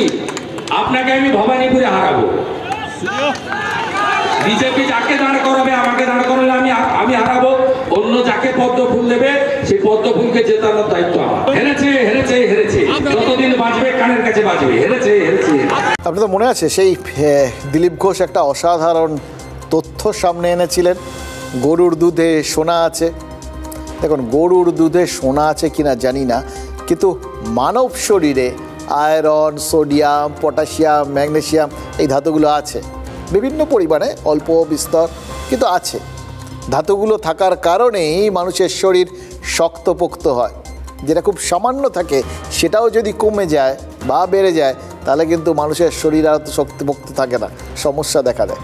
আপনাকে আমি ভবানীপুরে হারাবো। বিজেপি যাকে দাঁড় করাবে, আমাকে দাঁড় করালে আমি হারাবো। অন্য যাকে পদ্ম ফুল দেবে সেই পদ্ম ফুলকে জেতানোর দায়িত্ব আমার। হেরেছে হেরেছে হেরেছে, যতদিন বাঁচবে কানের কাছে বাঁচবে। হেরেছে হেরেছে। আপনাদের মনে আছে সেই দিলীপ ঘোষ একটা অসাধারণ তথ্য সামনে এনেছিলেন, গরুর দুধে সোনা আছে। দেখুন, গরুর দুধে সোনা আছে কিনা জানি না, কিন্তু মানব শরীরে আয়রন, সোডিয়াম, পটাশিয়াম, ম্যাগনেসিয়াম এই ধাতুগুলো আছে বিভিন্ন পরিমাণে, অল্প বিস্তর কিন্তু আছে। ধাতুগুলো থাকার কারণেই মানুষের শরীর শক্তপোক্ত হয়। যেটা খুব সামান্য থাকে সেটাও যদি কমে যায় বা বেড়ে যায়, তাহলে কিন্তু মানুষের শরীর আর তো শক্তিপোক্ত থাকে না, সমস্যা দেখা দেয়।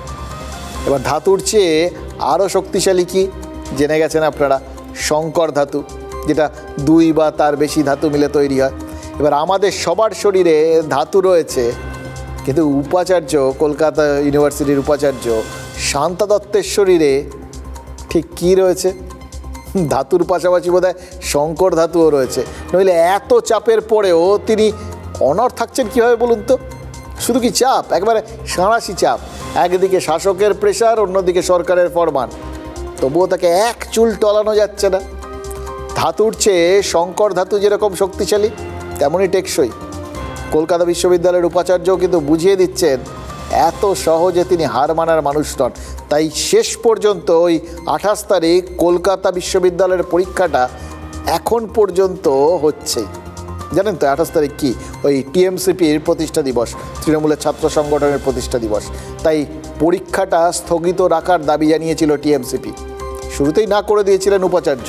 এবার ধাতুর চেয়ে আরও শক্তিশালী কি জেনে গেছেন আপনারা? সংকর ধাতু, যেটা 2 বা তার বেশি ধাতু মিলে তৈরি হয়। এবার আমাদের সবার শরীরে ধাতু রয়েছে, কিন্তু উপাচার্য, কলকাতা ইউনিভার্সিটির উপাচার্য শান্তা দত্তের শরীরে ঠিক কী রয়েছে? ধাতুর পাশাপাশি বোধহয় সংকর ধাতুও রয়েছে। নইলে এত চাপের পরেও তিনি অনড় থাকছেন কীভাবে বলুন তো? শুধু কি চাপ, একবারে সাঁড়াশি চাপ। একদিকে শাসকের প্রেশার, অন্যদিকে সরকারের ফরমান, তবুও তাকে এক চুল টলানো যাচ্ছে না। ধাতুর চেয়ে সংকর ধাতু যেরকম শক্তিশালী, তেমনই টেকসই। কলকাতা বিশ্ববিদ্যালয়ের উপাচার্যও কিন্তু বুঝিয়ে দিচ্ছেন এত সহজে তিনি হার মানার মানুষ নন। তাই শেষ পর্যন্ত ওই 28 তারিখ কলকাতা বিশ্ববিদ্যালয়ের পরীক্ষাটা এখন পর্যন্ত হচ্ছেই। জানেন তো 28 তারিখ কি? ওই টিএমসিপির প্রতিষ্ঠা দিবস, তৃণমূলের ছাত্র সংগঠনের প্রতিষ্ঠা দিবস। তাই পরীক্ষাটা স্থগিত রাখার দাবি জানিয়েছিল টিএমসিপি, শুরুতেই না করে দিয়েছিলেন উপাচার্য।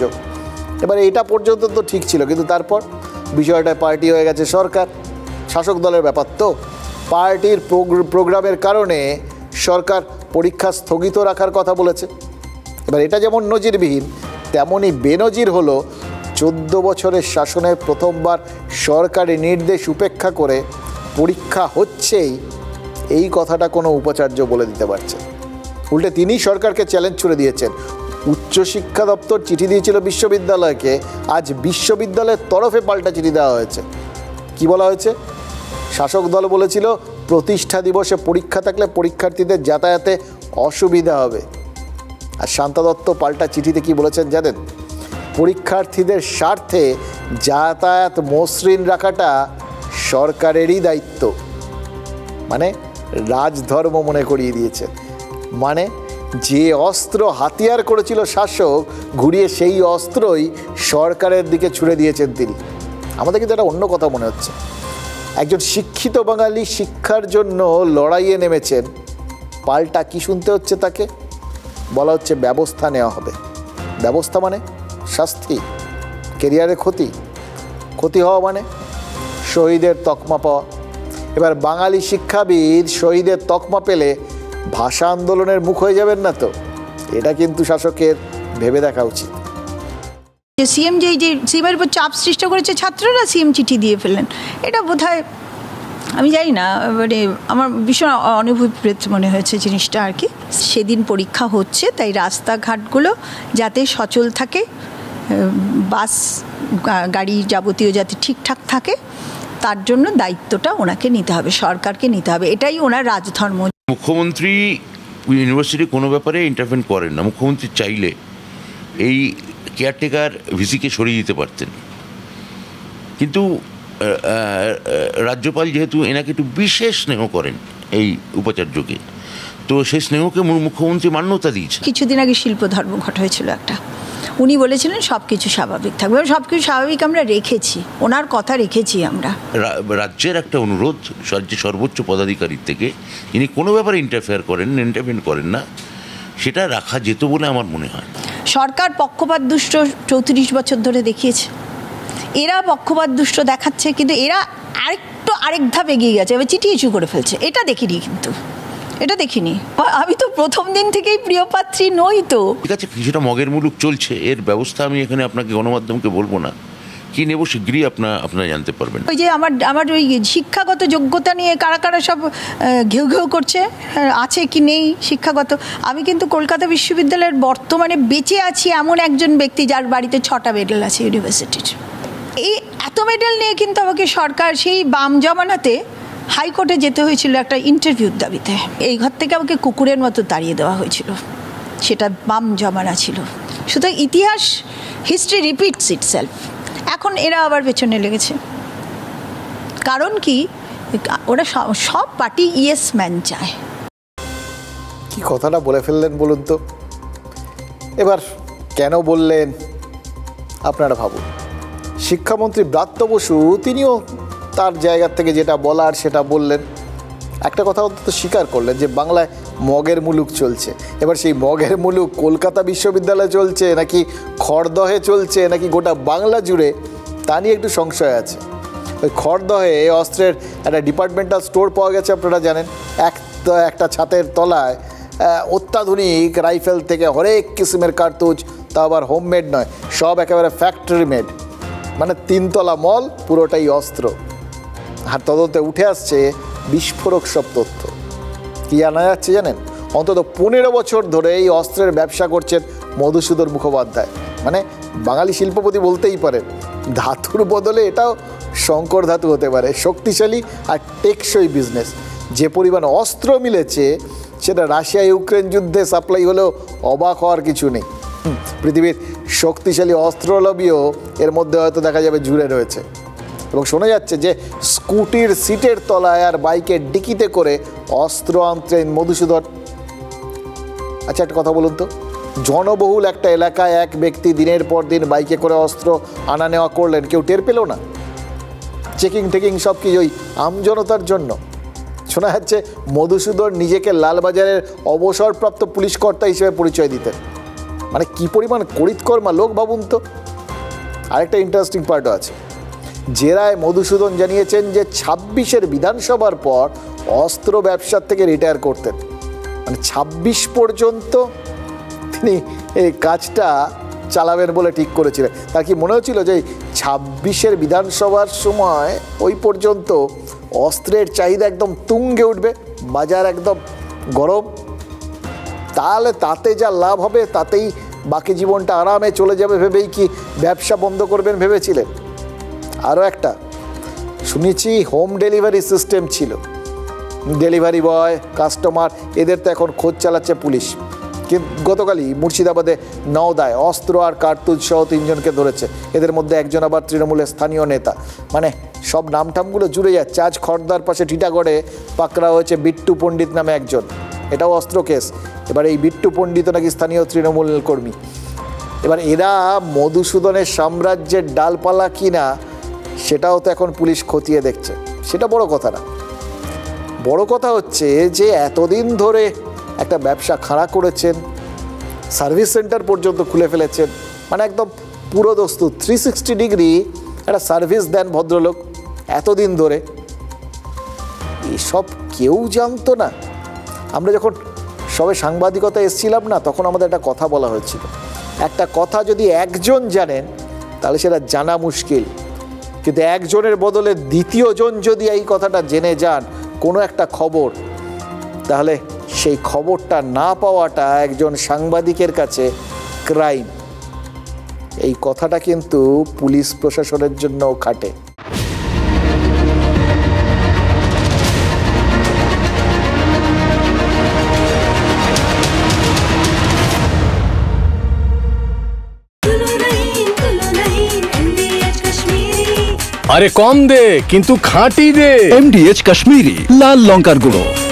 এবার এটা পর্যন্ত তো ঠিক ছিল, কিন্তু তারপর বিষয়টা পার্টি হয়ে গেছে সরকার, শাসক দলের ব্যাপার তো। পার্টির প্রোগ্রামের কারণে সরকার পরীক্ষা স্থগিত রাখার কথা বলেছে। এবার এটা যেমন নজিরবিহীন, তেমনই বেনজির হলো 14 বছরের শাসনের প্রথমবার সরকারি নির্দেশ উপেক্ষা করে পরীক্ষা হচ্ছেই, এই কথাটা কোনো উপাচার্য বলে দিতে পারছে। উল্টে তিনি সরকারকে চ্যালেঞ্জ ছুড়ে দিয়েছেন। উচ্চশিক্ষা দপ্তর চিঠি দিয়েছিল বিশ্ববিদ্যালয়কে, আজ বিশ্ববিদ্যালয়ের তরফে পাল্টা চিঠি দেওয়া হয়েছে। কি বলা হয়েছে? শাসক দল বলেছিল প্রতিষ্ঠা দিবসে পরীক্ষা থাকলে পরীক্ষার্থীদের যাতায়াতে অসুবিধা হবে, আর শান্তা দত্ত পাল্টা চিঠিতে কি বলেছেন জানেন? পরীক্ষার্থীদের স্বার্থে যাতায়াত মসৃণ রাখাটা সরকারেরই দায়িত্ব। মানে রাজধর্ম মনে করিয়ে দিয়েছেন। মানে যে অস্ত্র হাতিয়ার করেছিল শাসক, ঘুরিয়ে সেই অস্ত্রই সরকারের দিকে ছুড়ে দিয়েছেন তিনি। আমাদের কিন্তু এটা অন্য কথা মনে হচ্ছে। একজন শিক্ষিত বাঙালি শিক্ষার জন্য লড়াইয়ে নেমেছেন, পাল্টা কি শুনতে হচ্ছে তাকে? বলা হচ্ছে ব্যবস্থা নেওয়া হবে। ব্যবস্থা মানে শাস্তি, কেরিয়ারে ক্ষতি, ক্ষতি হওয়া মানে শহীদের তকমা পাওয়া। এবার বাঙালি শিক্ষাবিদ শহীদের তকমা পেলে ভাষা আন্দোলনের মুখ হয়ে যাবেন না তো? এটা কিন্তু শাসকের ভেবে দেখা উচিত। সিএম যে সিএমের উপর চাপ সৃষ্টি করেছে ছাত্ররা, সিএম চিঠি দিয়ে ফেললেন, এটা বোধহয় আমি জানি না, মানে আমার ভীষণ অনভিপ্রেত মনে হয়েছে জিনিসটা আর কি। সেদিন পরীক্ষা হচ্ছে, তাই রাস্তাঘাটগুলো যাতে সচল থাকে বাস গাড়ি যাবতীয় যাতে ঠিকঠাক থাকে তার জন্য দায়িত্বটা ওনাকে নিতে হবে, সরকারকে নিতে হবে। এটাই ওনার রাজধর্ম। মুখ্যমন্ত্রী ইউনিভার্সিটি কোনো ব্যাপারে ইন্টারভেন করেন না। মুখ্যমন্ত্রী চাইলে এই কেয়ারটেকার ভিসিকে সরিয়ে দিতে পারতেন, কিন্তু রাজ্যপাল যেহেতু এনাকে একটু বিশেষ স্নেহ করেন এই উপাচার্যকে, তো সেই স্নেহকে মুখ্যমন্ত্রী মান্যতা দিয়েছেন। কিছুদিন আগে শিল্প ধর্মঘট হয়েছিল একটা, উনি বলেছিলেন সব কিছু স্বাভাবিক থাকবে, সব কিছু স্বাভাবিক আমরা রেখেছি, ওনার কথা রেখেছি আমরা। রাজ্যের একটা অনুরোধ রাজ্যের সর্বোচ্চ পদাধিকারীর থেকে, যিনি কোনো ব্যাপারে ইন্টারভেন করেন না, সেটা রাখা যেত বলে আমার মনে হয়। সরকার পক্ষপাত দুষ্ট 34 বছর ধরে দেখিয়েছে, এরা পক্ষপাত দুষ্ট দেখাচ্ছে, কিন্তু এরা আরেক ধাপ এগিয়ে গেছে, এবার চিঠি ইস্যু করে ফেলছে। এটা দেখিনি, কিন্তু এটা দেখিনি। আমি তো প্রথম দিন থেকেই প্রিয়পাত্রী নই। তো ঠিক আছে, কিছুটা মগের মুলুক চলছে, এর ব্যবস্থা আমি এখানে আপনাকে গণমাধ্যমকে বলবো না, কি নেব শীঘ্রই আপনারা জানতে পারবেন। ওই যে আমার ওই শিক্ষাগত যোগ্যতা নিয়ে কারা কারা সব ঘেউ ঘেউ করছে, আছে কি নেই শিক্ষাগত। আমি কিন্তু কলকাতা বিশ্ববিদ্যালয়ের বর্তমানে বেঁচে আছি এমন একজন ব্যক্তি যার বাড়িতে 6টা মেডেল আছে ইউনিভার্সিটির। এই এত মেডেল নিয়ে কিন্তু আমাকে সরকার সেই বাম জমানাতে হাইকোর্টে যেতে হয়েছিল একটা ইন্টারভিউর দাবিতে। এই ঘর থেকে আমাকে কুকুরের মতো তাড়িয়ে দেওয়া হয়েছিল, সেটা বাম জমানা ছিল। সুতরাং ইতিহাস, হিস্ট্রি রিপিটস ইটসেলফ। এখন এরা আবার পেছনে লেগেছে, কারণ কি ওরা সব পার্টি ইয়েস ম্যান চায়। কি কথাটা বলে ফেললেন বলুন তো। এবার কেন বললেন আপনারা ভাবুন। শিক্ষামন্ত্রী ব্রাত্য বসু তিনিও তার জায়গা থেকে যেটা বলার সেটা বললেন। একটা কথা অন্তত স্বীকার করলেন যে বাংলায় মগের মুলুক চলছে। এবার সেই মগের মুলুক কলকাতা বিশ্ববিদ্যালয়ে চলছে নাকি খড়দহে চলছে নাকি গোটা বাংলা জুড়ে, তা নিয়ে একটু সংশয় আছে। ওই খড়দহে অস্ত্রের একটা ডিপার্টমেন্টাল স্টোর পাওয়া গেছে, আপনারা জানেন। একটা ছাতের তলায় অত্যাধুনিক রাইফেল থেকে হরেক কিসিমের কার্তুজ, তা আবার হোমমেড নয়, সব একেবারে ফ্যাক্টরি মেড, মানে 3 তলা মল, পুরোটাই অস্ত্র। আর তদন্তে উঠে আসছে বিস্ফোরক সব তথ্য। কি জানা যাচ্ছে জানেন? অন্তত 15 বছর ধরে এই অস্ত্রের ব্যবসা করছেন মধুসূদন মুখোপাধ্যায়। মানে বাঙালি শিল্পপতি বলতেই পারেন, ধাতুর বদলে এটাও শঙ্কর ধাতু হতে পারে। শক্তিশালী আর টেকসই বিজনেস। যে পরিমাণ অস্ত্র মিলেছে সেটা রাশিয়া ইউক্রেন যুদ্ধে সাপ্লাই হলেও অবাক হওয়ার কিছু নেই। পৃথিবীর শক্তিশালী অস্ত্র লবিও এর মধ্যে হয়তো দেখা যাবে জুড়ে রয়েছে। এবং শোনা যাচ্ছে যে স্কুটির সিটের তলায় আর বাইকের ডিকিতে করে অস্ত্র আনতেন মধুসূদন। আচ্ছা, একটা কথা বলুন তো, জনবহুল একটা এলাকায় এক ব্যক্তি দিনের পর দিন বাইকে করে অস্ত্র আনা নেওয়া করলেন, কেউ টের পেল না? চেকিং সব কি ওই আমজনতার জন্য? শোনা যাচ্ছে মধুসূদন নিজেকে লালবাজারের অবসরপ্রাপ্ত পুলিশ কর্তা হিসেবে পরিচয় দিতেন। মানে কি পরিমাণ করিতকর্মা লোক ভাবুন তো। আরেকটা ইন্টারেস্টিং পার্টও আছে। জেরায় মধুসূদন জানিয়েছেন যে 26-এর বিধানসভার পর অস্ত্র ব্যবসার থেকে রিটায়ার করতেন। মানে 26 পর্যন্ত তিনি এই কাজটা চালাবেন বলে ঠিক করেছিলেন। তার কি মনে হচ্ছিল যে 26-এর বিধানসভার সময় ওই পর্যন্ত অস্ত্রের চাহিদা একদম তুঙ্গে উঠবে, বাজার একদম গরম, তাহলে তাতে যা লাভ হবে তাতেই বাকি জীবনটা আরামে চলে যাবে ভেবেই কি ব্যবসা বন্ধ করবেন ভেবেছিলেন? আরও একটা শুনেছি, হোম ডেলিভারি সিস্টেম ছিল। ডেলিভারি বয়, কাস্টমার, এদের তো এখন খোঁজ চালাচ্ছে পুলিশ। কিন্তু গতকালই মুর্শিদাবাদে নওদায় অস্ত্র আর কার্তুজ সহ 3 জনকে ধরেছে। এদের মধ্যে একজন আবার তৃণমূলের স্থানীয় নেতা। মানে সব নামটামগুলো জুড়ে যাচ্ছে। আজ খড়দার পাশে টিটাগড়ে পাকড়া হয়েছে বিট্টু পণ্ডিত নামে একজন, এটাও অস্ত্র কেস। এবার এই বিট্টু পণ্ডিত নাকি স্থানীয় তৃণমূল কর্মী। এবার এরা মধুসূদনের সাম্রাজ্যের ডালপালা কিনা সেটাও তো এখন পুলিশ খতিয়ে দেখছে। সেটা বড় কথা না, বড় কথা হচ্ছে যে এতদিন ধরে একটা ব্যবসা খাড়া করেছেন, সার্ভিস সেন্টার পর্যন্ত খুলে ফেলেছেন। মানে একদম পুরো দস্তুর 360 ডিগ্রি একটা সার্ভিস দেন ভদ্রলোক এতদিন ধরে। এসব কেউ জানতো না। আমরা যখন সবে সাংবাদিকতা এসেছিলাম না, তখন আমাদের একটা কথা বলা হয়েছিল, একটা কথা যদি একজন জানেন তাহলে সেটা জানা মুশকিল, কিন্তু একজনের বদলে দ্বিতীয়জন যদি এই কথাটা জেনে যান কোনো একটা খবর, তাহলে সেই খবরটা না পাওয়াটা একজন সাংবাদিকের কাছে ক্রাইম। এই কথাটা কিন্তু পুলিশ প্রশাসনের জন্যও খাটে। আরে কম দে কিন্তু খাঁটি দে। MDH কাশ্মীরি লাল লঙ্কার গুঁড়ো।